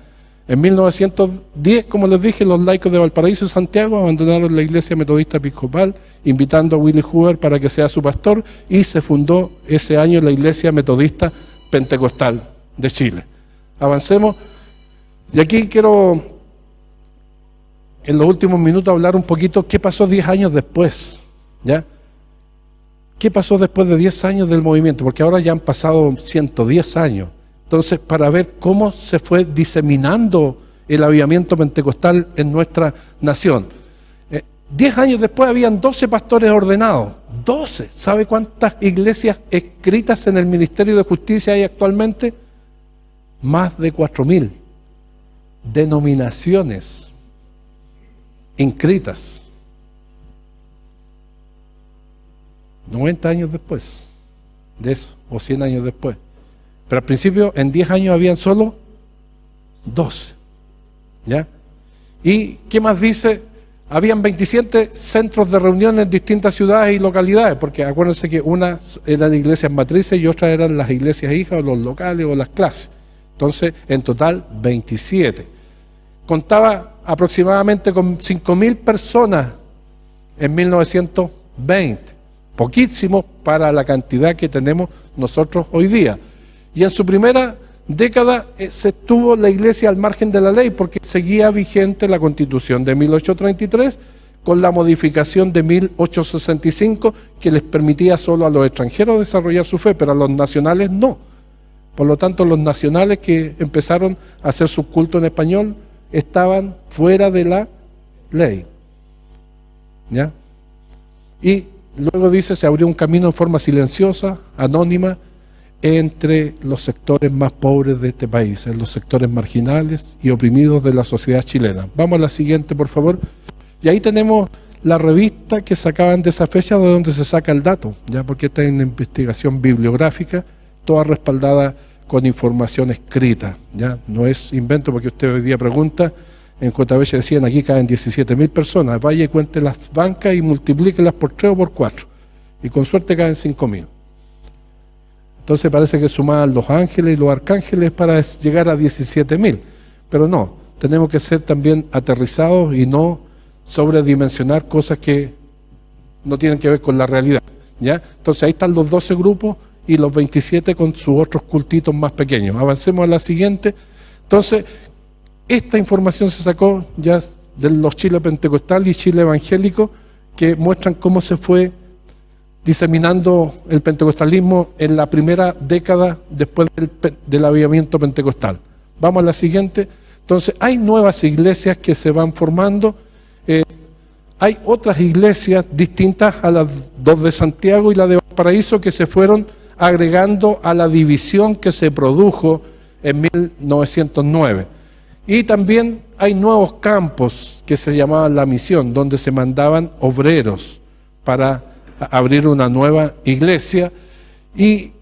En 1910, como les dije, los laicos de Valparaíso y Santiago abandonaron la iglesia metodista episcopal, invitando a Willie Hoover para que sea su pastor, y se fundó ese año la iglesia metodista pentecostal de Chile. Avancemos. Y aquí quiero, en los últimos minutos, hablar un poquito qué pasó 10 años después, ¿ya? ¿Qué pasó después de 10 años del movimiento? Porque ahora ya han pasado 110 años. Entonces, para ver cómo se fue diseminando el avivamiento pentecostal en nuestra nación. 10 años después habían 12 pastores ordenados. 12. ¿Sabe cuántas iglesias escritas en el Ministerio de Justicia hay actualmente? Más de 4.000. Denominaciones inscritas. 90 años después de eso, o 100 años después. Pero al principio, en 10 años habían solo 12, ¿ya? ¿Y qué más dice? Habían 27 centros de reunión en distintas ciudades y localidades, porque acuérdense que unas eran iglesias matrices y otras eran las iglesias hijas, o los locales, o las clases. Entonces, en total, 27. Contaba aproximadamente con 5.000 personas en 1920. Poquísimo para la cantidad que tenemos nosotros hoy día. Y en su primera década se estuvo la iglesia al margen de la ley, porque seguía vigente la Constitución de 1833 con la modificación de 1865, que les permitía solo a los extranjeros desarrollar su fe, pero a los nacionales no. Por lo tanto, los nacionales que empezaron a hacer su culto en español estaban fuera de la ley, ¿ya? Y luego dice, se abrió un camino en forma silenciosa, anónima, entre los sectores más pobres de este país, en los sectores marginales y oprimidos de la sociedad chilena. Vamos a la siguiente, por favor. Y ahí tenemos la revista que sacaban de esa fecha, de donde se saca el dato, ya, porque esta es una investigación bibliográfica, toda respaldada con información escrita, ya, no es invento, porque usted hoy día pregunta, en JBC decían, aquí caen 17.000 personas, vaya y cuente las bancas y multiplíquelas por 3 o por 4, y con suerte caen 5.000. Entonces parece que sumaban los ángeles y los arcángeles para llegar a 17.000, pero no, tenemos que ser también aterrizados y no sobredimensionar cosas que no tienen que ver con la realidad, ¿ya? Entonces ahí están los 12 grupos, y los 27 con sus otros cultitos más pequeños. Avancemos a la siguiente. Entonces, esta información se sacó ya de los Chile Pentecostal y Chile Evangélico, que muestran cómo se fue diseminando el pentecostalismo en la primera década después del avivamiento pentecostal. Vamos a la siguiente. Entonces, hay nuevas iglesias que se van formando. Hay otras iglesias distintas a las dos de Santiago y la de Valparaíso que se fueron agregando a la división que se produjo en 1909. Y también hay nuevos campos que se llamaban la misión, donde se mandaban obreros para abrir una nueva iglesia. Y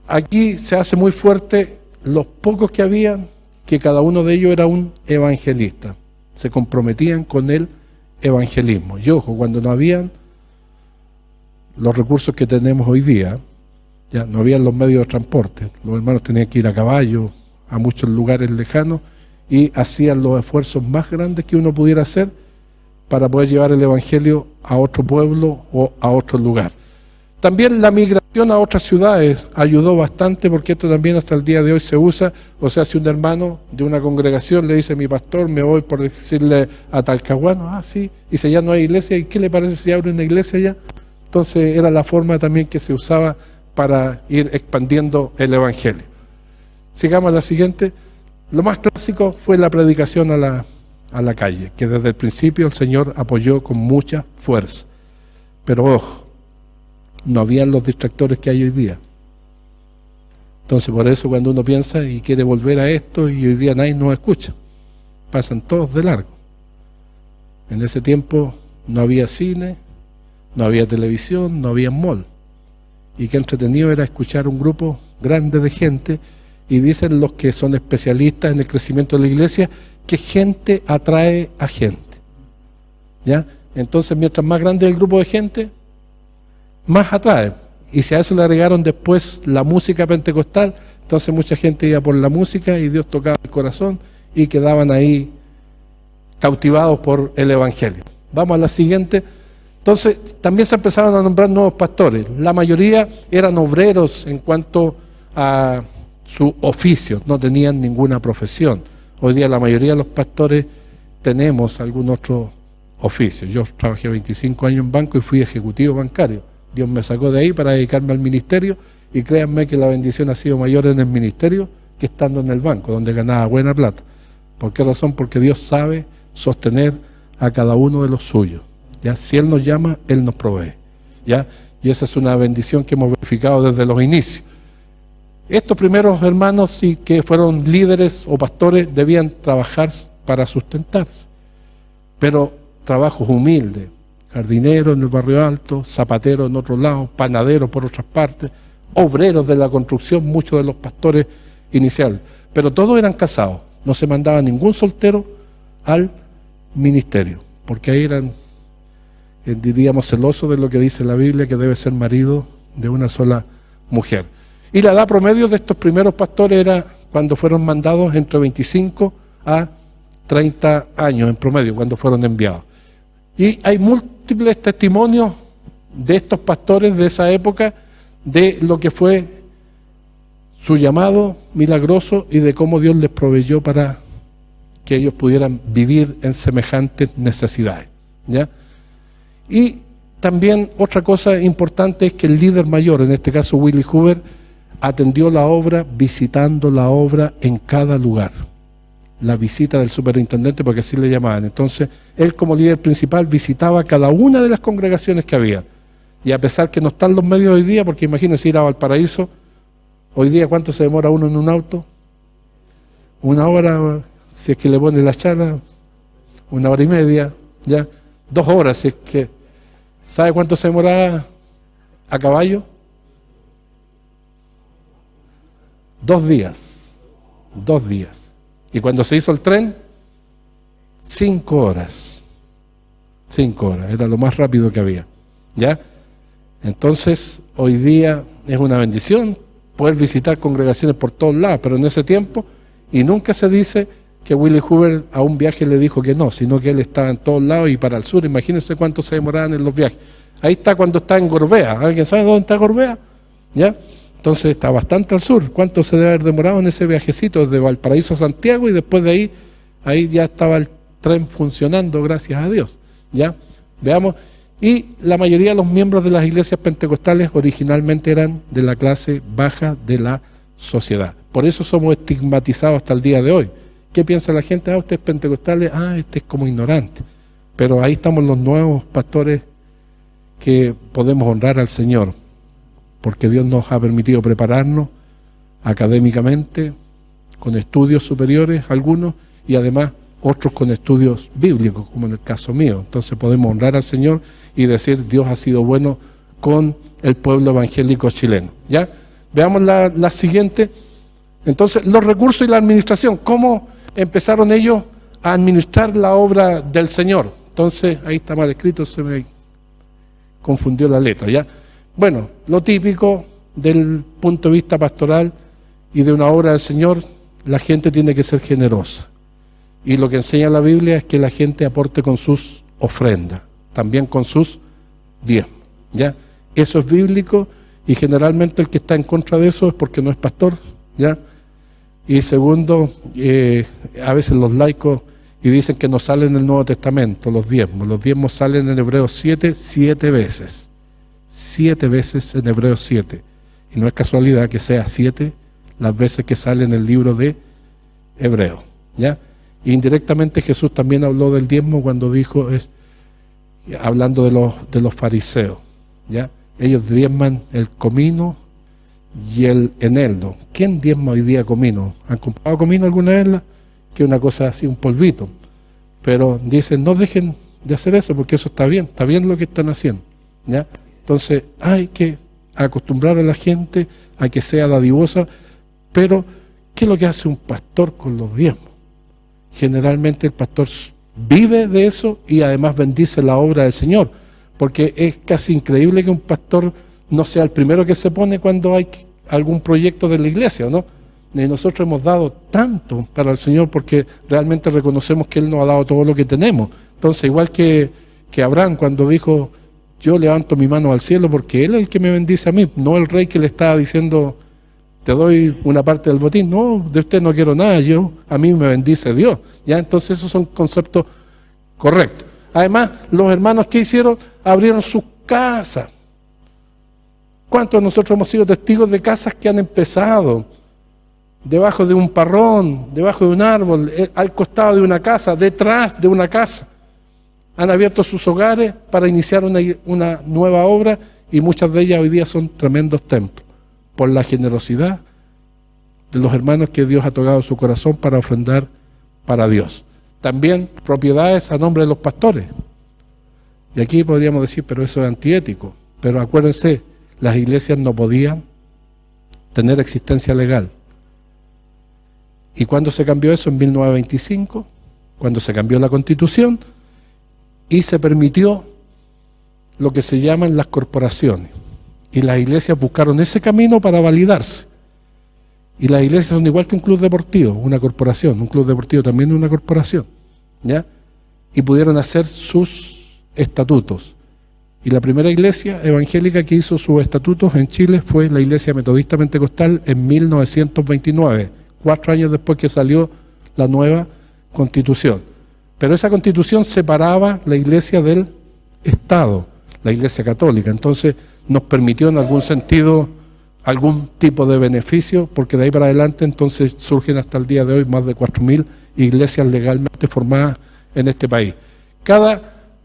aquí se hace muy fuerte los pocos que había, que cada uno de ellos era un evangelista. Se comprometían con el evangelismo. Y ojo, cuando no habían los recursos que tenemos hoy día, ya no habían los medios de transporte, los hermanos tenían que ir a caballo a muchos lugares lejanos y hacían los esfuerzos más grandes que uno pudiera hacer para poder llevar el evangelio a otro pueblo o a otro lugar. También la migración a otras ciudades ayudó bastante, porque esto también hasta el día de hoy se usa. O sea, si un hermano de una congregación le dice a mi pastor, me voy por decirle a Talcahuano, sí, dice, ya no hay iglesia, ¿y qué le parece si abre una iglesia ya? Entonces era la forma también que se usaba para ir expandiendo el evangelio. Sigamos a la siguiente. Lo más clásico fue la predicación a la calle, que desde el principio el Señor apoyó con mucha fuerza. Pero ojo, no habían los distractores que hay hoy día. Entonces por eso cuando uno piensa y quiere volver a esto, y hoy día nadie nos escucha, pasan todos de largo. En ese tiempo no había cine, no había televisión, no había mall. Y qué entretenido era escuchar un grupo grande de gente, y dicen los que son especialistas en el crecimiento de la iglesia, que gente atrae a gente. ¿Ya? Entonces mientras más grande el grupo de gente, más atrae. Y si a eso le agregaron después la música pentecostal, entonces mucha gente iba por la música y Dios tocaba el corazón y quedaban ahí cautivados por el evangelio. Vamos a la siguiente. Entonces también se empezaron a nombrar nuevos pastores. La mayoría eran obreros en cuanto a su oficio, no tenían ninguna profesión. Hoy día la mayoría de los pastores tenemos algún otro oficio. Yo trabajé 25 años en banco y fui ejecutivo bancario. Dios me sacó de ahí para dedicarme al ministerio, y créanme que la bendición ha sido mayor en el ministerio que estando en el banco, donde ganaba buena plata. ¿Por qué razón? Porque Dios sabe sostener a cada uno de los suyos. ¿Ya? Si Él nos llama, Él nos provee. ¿Ya? Y esa es una bendición que hemos verificado desde los inicios. Estos primeros hermanos que fueron líderes o pastores debían trabajar para sustentarse, pero trabajos humildes, jardinero en el barrio alto, zapatero en otro lado, panadero por otras partes, obreros de la construcción, muchos de los pastores iniciales, pero todos eran casados, no se mandaba ningún soltero al ministerio, porque ahí eran, diríamos, celosos de lo que dice la Biblia, que debe ser marido de una sola mujer. Y la edad promedio de estos primeros pastores era, cuando fueron mandados, entre 25 a 30 años en promedio, cuando fueron enviados. Y hay múltiples testimonios de estos pastores de esa época, de lo que fue su llamado milagroso y de cómo Dios les proveyó para que ellos pudieran vivir en semejantes necesidades. ¿Ya? Y también otra cosa importante es que el líder mayor, en este caso Willie Hoover, atendió la obra visitando la obra en cada lugar. La visita del superintendente, porque así le llamaban. Entonces, él como líder principal visitaba cada una de las congregaciones que había. Y a pesar que no están los medios hoy día, porque imagínense ir a Valparaíso, hoy día ¿cuánto se demora uno en un auto? 1 hora, si es que le pone la chala, 1 hora y media, ya, 2 horas, si es que, ¿sabe cuánto se demoraba a caballo? 2 días, 2 días. Y cuando se hizo el tren, 5 horas. 5 horas, era lo más rápido que había. ¿Ya? Entonces, hoy día es una bendición poder visitar congregaciones por todos lados, pero en ese tiempo, y nunca se dice que Willie Hoover a un viaje le dijo que no, sino que él estaba en todos lados y para el sur. Imagínense cuánto se demoraban en los viajes. Ahí está cuando está en Gorbea. ¿Alguien sabe dónde está Gorbea? ¿Ya? Entonces está bastante al sur. ¿Cuánto se debe haber demorado en ese viajecito desde Valparaíso a Santiago? Y después de ahí ya estaba el tren funcionando, gracias a Dios. ¿Ya? Veamos. Y la mayoría de los miembros de las iglesias pentecostales originalmente eran de la clase baja de la sociedad. Por eso somos estigmatizados hasta el día de hoy. ¿Qué piensa la gente? Usted es pentecostal, este es como ignorante. Pero ahí estamos los nuevos pastores que podemos honrar al Señor, porque Dios nos ha permitido prepararnos académicamente, con estudios superiores algunos, y además otros con estudios bíblicos, como en el caso mío. Entonces podemos honrar al Señor y decir, Dios ha sido bueno con el pueblo evangélico chileno. ¿Ya? Veamos la siguiente. Entonces, los recursos y la administración, ¿cómo empezaron ellos a administrar la obra del Señor? Entonces, ahí está mal escrito, se me confundió la letra, ¿ya? Bueno, lo típico del punto de vista pastoral y de una obra del Señor, la gente tiene que ser generosa. Y lo que enseña la Biblia es que la gente aporte con sus ofrendas, también con sus diezmos, ¿ya? Eso es bíblico y generalmente el que está en contra de eso es porque no es pastor, ¿ya? Y segundo, a veces los laicos y dicen que no salen en el Nuevo Testamento los diezmos. Los diezmos salen en Hebreos 7 veces. 7 veces en Hebreos 7. Y no es casualidad que sea 7 las veces que sale en el libro de Hebreos, ¿ya? E indirectamente Jesús también habló del diezmo cuando dijo, hablando de los fariseos, ¿ya? Ellos diezman el comino y el eneldo. ¿Quién diezma hoy día comino? ¿Han comprado comino alguna vez? Que es una cosa así, un polvito. Pero dicen, no dejen de hacer eso porque eso está bien lo que están haciendo, ¿ya? Entonces hay que acostumbrar a la gente a que sea dadivosa, pero ¿qué es lo que hace un pastor con los diezmos? Generalmente el pastor vive de eso y además bendice la obra del Señor, porque es casi increíble que un pastor no sea el primero que se pone cuando hay algún proyecto de la iglesia, ¿no? Y nosotros hemos dado tanto para el Señor porque realmente reconocemos que Él nos ha dado todo lo que tenemos. Entonces, igual que Abraham cuando dijo, yo levanto mi mano al cielo porque Él es el que me bendice a mí, no el rey que le estaba diciendo, te doy una parte del botín. No, de usted no quiero nada, a mí me bendice Dios. ¿Ya? Entonces esos son conceptos correctos. Además, los hermanos que hicieron, abrieron sus casas. ¿Cuántos de nosotros hemos sido testigos de casas que han empezado debajo de un parrón, debajo de un árbol, al costado de una casa, detrás de una casa? Han abierto sus hogares para iniciar una nueva obra y muchas de ellas hoy día son tremendos templos, por la generosidad de los hermanos que Dios ha tocado su corazón para ofrendar para Dios. También propiedades a nombre de los pastores. Y aquí podríamos decir, pero eso es antiético. Pero acuérdense, las iglesias no podían tener existencia legal. ¿Y cuándo se cambió eso? En 1925, cuando se cambió la Constitución y se permitió lo que se llaman las corporaciones. Y las iglesias buscaron ese camino para validarse. Y las iglesias son igual que un club deportivo, una corporación. Un club deportivo también es una corporación, ¿ya? Y pudieron hacer sus estatutos. Y la primera iglesia evangélica que hizo sus estatutos en Chile fue la Iglesia Metodista Pentecostal en 1929, 4 años después que salió la nueva Constitución. Pero esa Constitución separaba la iglesia del Estado, la Iglesia Católica. Entonces nos permitió en algún sentido algún tipo de beneficio, porque de ahí para adelante entonces surgen hasta el día de hoy más de 4.000 iglesias legalmente formadas en este país.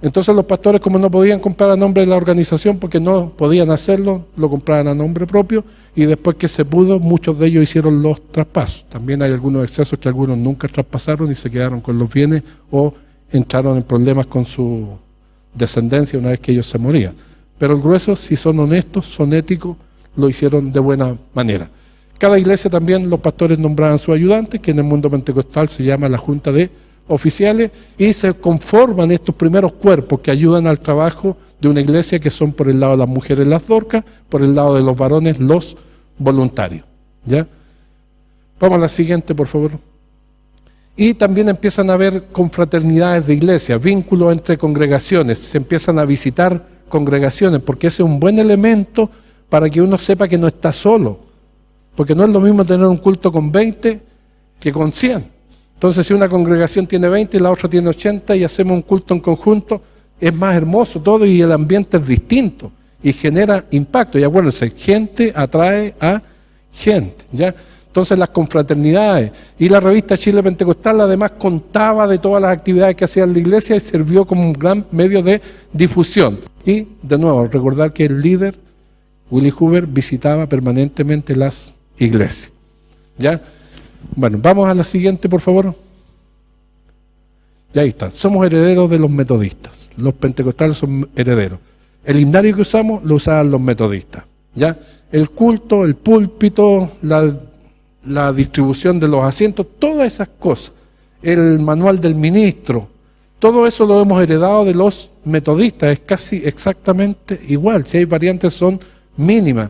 Entonces los pastores, como no podían comprar a nombre de la organización porque no podían hacerlo, lo compraban a nombre propio, y después que se pudo, muchos de ellos hicieron los traspasos. También hay algunos excesos que algunos nunca traspasaron y se quedaron con los bienes o entraron en problemas con su descendencia una vez que ellos se morían. Pero el grueso, si son honestos, son éticos, lo hicieron de buena manera. Cada iglesia también, los pastores nombraban su ayudante, que en el mundo pentecostal se llama la Junta de Oficiales, y se conforman estos primeros cuerpos que ayudan al trabajo de una iglesia, que son por el lado de las mujeres las dorcas, por el lado de los varones los voluntarios. ¿Ya? Vamos a la siguiente, por favor. Y también empiezan a haber confraternidades de iglesias, vínculos entre congregaciones, se empiezan a visitar congregaciones, porque ese es un buen elemento para que uno sepa que no está solo. Porque no es lo mismo tener un culto con 20 que con 100. Entonces, si una congregación tiene 20 y la otra tiene 80 y hacemos un culto en conjunto, es más hermoso todo y el ambiente es distinto y genera impacto. Y acuérdense, gente atrae a gente, ¿ya? Entonces las confraternidades y la revista Chile Pentecostal además contaba de todas las actividades que hacía la iglesia y sirvió como un gran medio de difusión. Y de nuevo, recordar que el líder, Willie Hoover, visitaba permanentemente las iglesias, ¿ya? Bueno, vamos a la siguiente, por favor. Y ahí está, somos herederos de los metodistas, los pentecostales son herederos. El himnario que usamos lo usaban los metodistas, ¿ya? El culto, el púlpito, la distribución de los asientos, todas esas cosas, el manual del ministro, todo eso lo hemos heredado de los metodistas, es casi exactamente igual, si hay variantes son mínimas.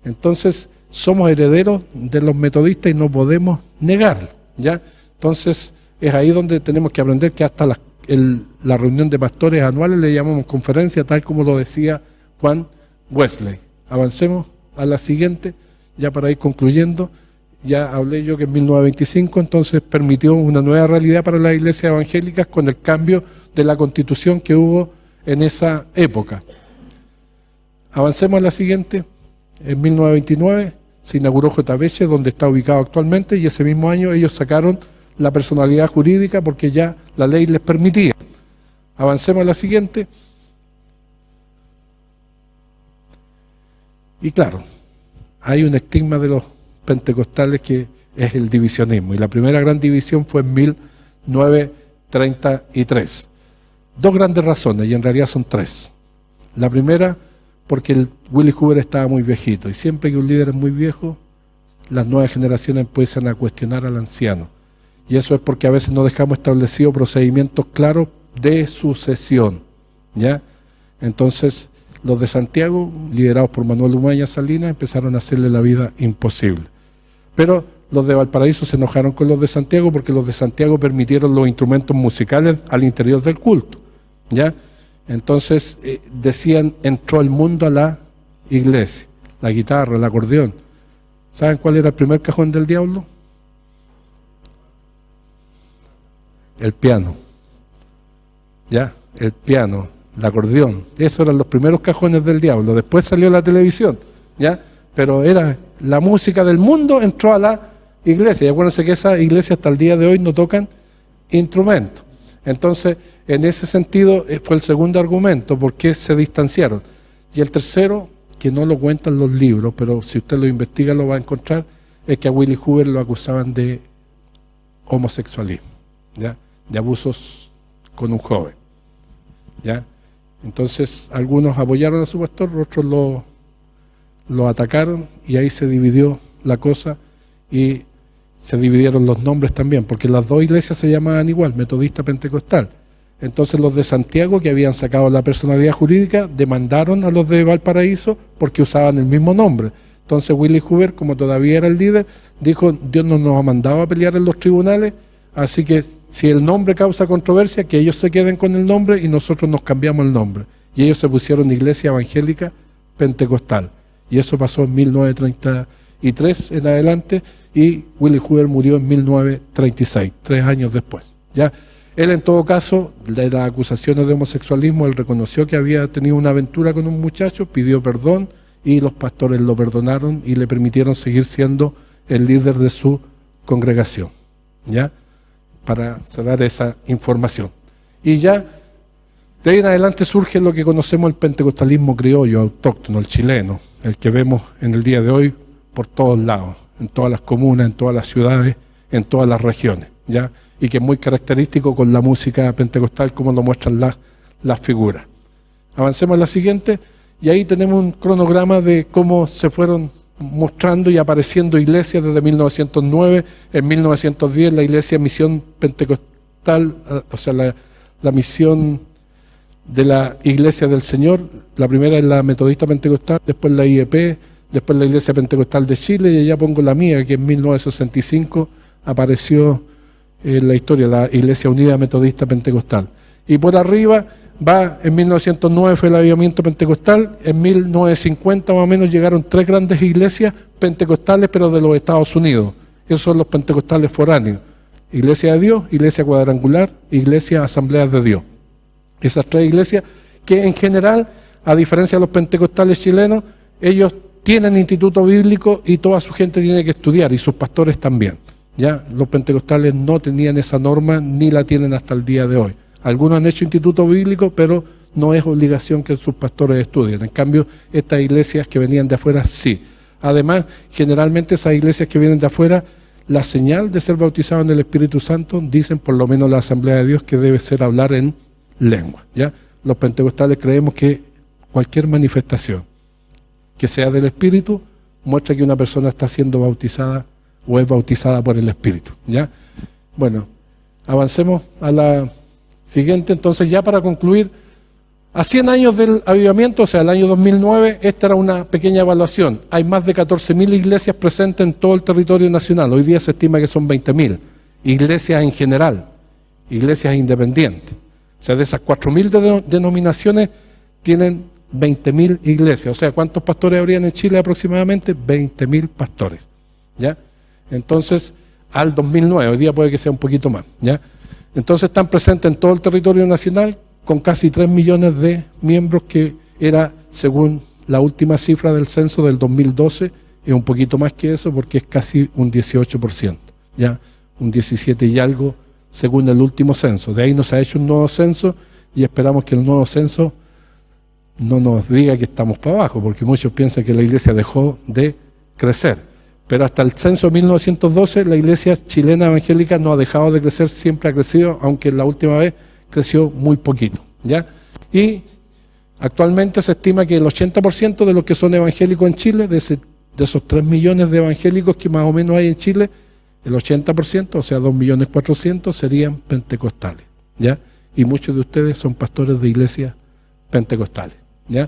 Entonces somos herederos de los metodistas y no podemos negarlo, ¿ya? Entonces es ahí donde tenemos que aprender que hasta la reunión de pastores anuales le llamamos conferencia, tal como lo decía Juan Wesley. Avancemos a la siguiente, ya para ir concluyendo. Ya hablé yo que en 1925 entonces permitió una nueva realidad para las iglesias evangélicas con el cambio de la constitución que hubo en esa época. Avancemos a la siguiente. En 1929 se inauguró JBC, donde está ubicado actualmente, y ese mismo año ellos sacaron la personalidad jurídica porque ya la ley les permitía. Avancemos a la siguiente. Y claro, hay un estigma de los pentecostales que es el divisionismo, y la primera gran división fue en 1933. Dos grandes razones, y en realidad son tres. La primera, porque el Willie Hoover estaba muy viejito, y siempre que un líder es muy viejo, las nuevas generaciones empiezan a cuestionar al anciano, y eso es porque a veces no dejamos establecidos procedimientos claros de sucesión, ¿ya? Entonces los de Santiago, liderados por Manuel Umaña Salinas, empezaron a hacerle la vida imposible. Pero los de Valparaíso se enojaron con los de Santiago porque los de Santiago permitieron los instrumentos musicales al interior del culto, ¿ya? Entonces decían, entró el mundo a la iglesia, la guitarra, el acordeón. ¿Saben cuál era el primer cajón del diablo? El piano, ¿ya? El piano, el acordeón, esos eran los primeros cajones del diablo. Después salió la televisión, ¿ya? Pero era la música del mundo, entró a la iglesia. Y acuérdense que esas iglesias hasta el día de hoy no tocan instrumentos. Entonces, en ese sentido, fue el segundo argumento, por qué se distanciaron. Y el tercero, que no lo cuentan los libros, pero si usted lo investiga lo va a encontrar, es que a Willie Hoover lo acusaban de homosexualismo, ¿ya? De abusos con un joven, ¿ya? Entonces, algunos apoyaron a su pastor, otros lo atacaron, y ahí se dividió la cosa y se dividieron los nombres también, porque las dos iglesias se llamaban igual, metodista pentecostal. Entonces los de Santiago, que habían sacado la personalidad jurídica, demandaron a los de Valparaíso porque usaban el mismo nombre. Entonces Willie Hoover, como todavía era el líder, dijo, Dios no nos ha mandado a pelear en los tribunales, así que si el nombre causa controversia, que ellos se queden con el nombre y nosotros nos cambiamos el nombre. Y ellos se pusieron Iglesia Evangélica Pentecostal. Y eso pasó en 1933 en adelante, y Willie Hoover murió en 1936, 3 años después, ¿ya? Él, en todo caso, de las acusaciones de homosexualismo, él reconoció que había tenido una aventura con un muchacho, pidió perdón, y los pastores lo perdonaron y le permitieron seguir siendo el líder de su congregación, ¿ya? Para cerrar esa información. Y ya, de ahí en adelante surge lo que conocemos el pentecostalismo criollo, autóctono, el chileno, el que vemos en el día de hoy por todos lados, en todas las comunas, en todas las ciudades, en todas las regiones, ¿ya? Y que es muy característico con la música pentecostal, como lo muestran las figuras. Avancemos a la siguiente, y ahí tenemos un cronograma de cómo se fueron mostrando y apareciendo iglesias desde 1909. En 1910 la iglesia Misión Pentecostal, o sea, la misión de la Iglesia del Señor, la primera es la Metodista Pentecostal, después la IEP, después la Iglesia Pentecostal de Chile, y allá pongo la mía, que en 1965 apareció en la historia, la Iglesia Unida Metodista Pentecostal. Y por arriba va en 1909 fue el avivamiento pentecostal, en 1950 más o menos llegaron 3 grandes iglesias pentecostales, pero de los Estados Unidos. Esos son los pentecostales foráneos. Iglesia de Dios, Iglesia Cuadrangular, Iglesia Asambleas de Dios. Esas 3 iglesias que en general, a diferencia de los pentecostales chilenos, ellos tienen instituto bíblico y toda su gente tiene que estudiar, y sus pastores también. ¿Ya? Los pentecostales no tenían esa norma, ni la tienen hasta el día de hoy. Algunos han hecho instituto bíblico, pero no es obligación que sus pastores estudien. En cambio, estas iglesias que venían de afuera, sí. Además, generalmente esas iglesias que vienen de afuera, la señal de ser bautizado en el Espíritu Santo, dicen por lo menos la Asamblea de Dios, que debe ser hablar en lengua. ¿Ya? Los pentecostales creemos que cualquier manifestación que sea del Espíritu muestra que una persona está siendo bautizada o es bautizada por el Espíritu. ¿Ya? Bueno, avancemos a la siguiente. Entonces, ya para concluir, a 100 años del avivamiento, o sea, el año 2009, esta era una pequeña evaluación. Hay más de 14.000 iglesias presentes en todo el territorio nacional. Hoy día se estima que son 20.000. Iglesias en general, iglesias independientes. O sea, de esas 4.000 denominaciones tienen 20.000 iglesias. O sea, ¿cuántos pastores habrían en Chile aproximadamente? 20.000 pastores. ¿Ya? Entonces, al 2009, hoy día puede que sea un poquito más. ¿Ya? Entonces están presentes en todo el territorio nacional con casi 3 millones de miembros, que era, según la última cifra del censo del 2012, es un poquito más que eso porque es casi un 18%, ¿ya? Un 17 y algo según el último censo. De ahí nos ha hecho un nuevo censo y esperamos que el nuevo censo no nos diga que estamos para abajo, porque muchos piensan que la iglesia dejó de crecer. Pero hasta el censo de 1912 la iglesia chilena evangélica no ha dejado de crecer, siempre ha crecido, aunque la última vez creció muy poquito, ¿ya? Y actualmente se estima que el 80% de los que son evangélicos en Chile, de esos 3 millones de evangélicos que más o menos hay en Chile, el 80%, o sea 2.400.000, serían pentecostales, ¿ya? Y muchos de ustedes son pastores de iglesias pentecostales, ¿ya?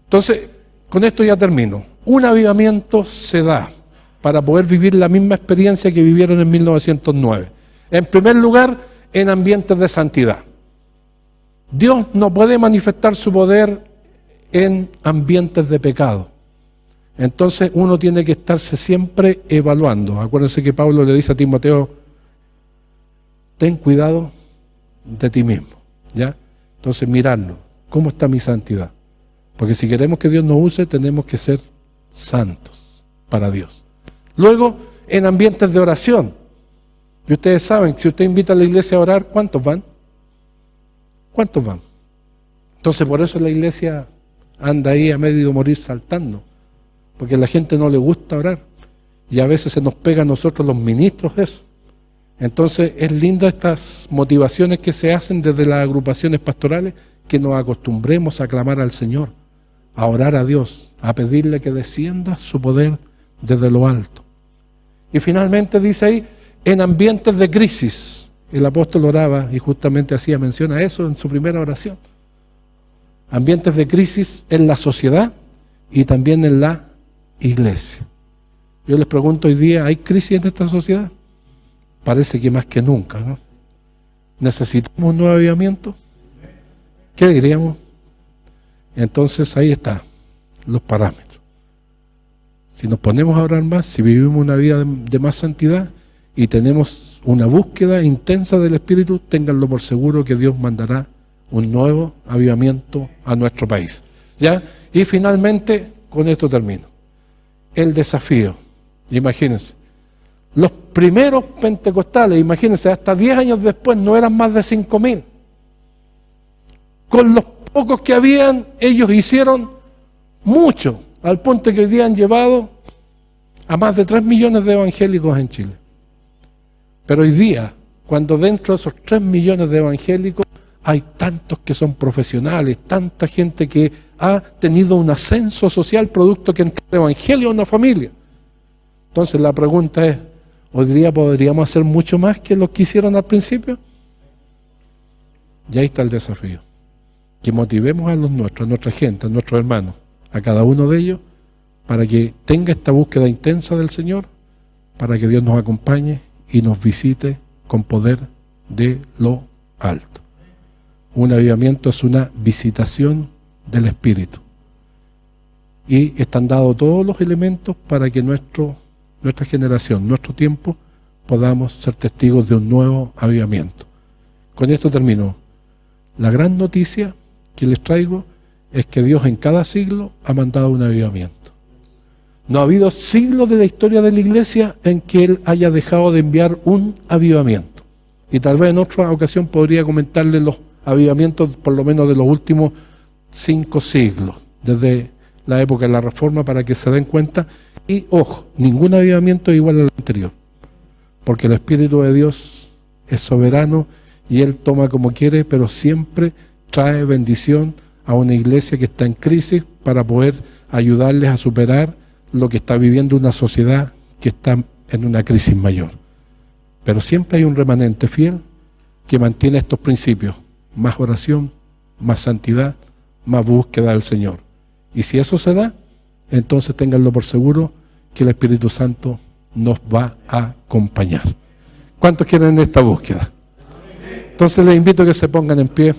Entonces, con esto ya termino. Un avivamiento se da para poder vivir la misma experiencia que vivieron en 1909. En primer lugar, en ambientes de santidad. Dios no puede manifestar su poder en ambientes de pecado. Entonces uno tiene que estarse siempre evaluando. Acuérdense que Pablo le dice a Timoteo, ten cuidado de ti mismo, ¿ya? Entonces mirarnos, ¿cómo está mi santidad? Porque si queremos que Dios nos use, tenemos que ser santos para Dios. Luego, en ambientes de oración. Y ustedes saben, si usted invita a la iglesia a orar, ¿cuántos van? ¿Cuántos van? Entonces por eso la iglesia anda ahí a medio morir saltando, porque a la gente no le gusta orar, y a veces se nos pega a nosotros los ministros eso. Entonces es lindo estas motivaciones que se hacen desde las agrupaciones pastorales, que nos acostumbremos a clamar al Señor, a orar a Dios, a pedirle que descienda su poder desde lo alto. Y finalmente dice ahí, en ambientes de crisis. El apóstol oraba y justamente hacía mención a eso en su primera oración. Ambientes de crisis en la sociedad y también en la iglesia. Yo les pregunto hoy día, ¿hay crisis en esta sociedad? Parece que más que nunca, ¿no? ¿Necesitamos un nuevo avivamiento? ¿Qué diríamos? Entonces ahí están los parámetros. Si nos ponemos a orar más, si vivimos una vida de más santidad y tenemos una búsqueda intensa del Espíritu, ténganlo por seguro que Dios mandará un nuevo avivamiento a nuestro país. ¿Ya? Y finalmente, con esto termino. El desafío. Imagínense. Los primeros pentecostales, imagínense, hasta 10 años después no eran más de 5.000. Con los pocos que habían, ellos hicieron mucho, al punto que hoy día han llevado a más de 3 millones de evangélicos en Chile. Pero hoy día, cuando dentro de esos 3 millones de evangélicos hay tantos que son profesionales, tanta gente que ha tenido un ascenso social producto que entró el evangelio a una familia. Entonces la pregunta es, ¿hoy día podríamos hacer mucho más que lo que hicieron al principio? Y ahí está el desafío. Que motivemos a los nuestros, a nuestra gente, a nuestros hermanos, a cada uno de ellos, para que tenga esta búsqueda intensa del Señor, para que Dios nos acompañe y nos visite con poder de lo alto. Un avivamiento es una visitación del Espíritu. Y están dados todos los elementos para que nuestra generación, nuestro tiempo, podamos ser testigos de un nuevo avivamiento. Con esto termino. La gran noticia que les traigo es que Dios en cada siglo ha mandado un avivamiento. No ha habido siglos de la historia de la iglesia en que Él haya dejado de enviar un avivamiento. Y tal vez en otra ocasión podría comentarles los avivamientos por lo menos de los últimos 5 siglos, desde la época de la Reforma, para que se den cuenta. Y ojo, ningún avivamiento es igual al anterior, porque el Espíritu de Dios es soberano y Él toma como quiere, pero siempre trae bendición a una iglesia que está en crisis para poder ayudarles a superar lo que está viviendo una sociedad que está en una crisis mayor. Pero siempre hay un remanente fiel que mantiene estos principios: más oración, más santidad, más búsqueda del Señor. Y si eso se da, entonces ténganlo por seguro que el Espíritu Santo nos va a acompañar. ¿Cuántos quieren esta búsqueda? Entonces les invito a que se pongan en pie.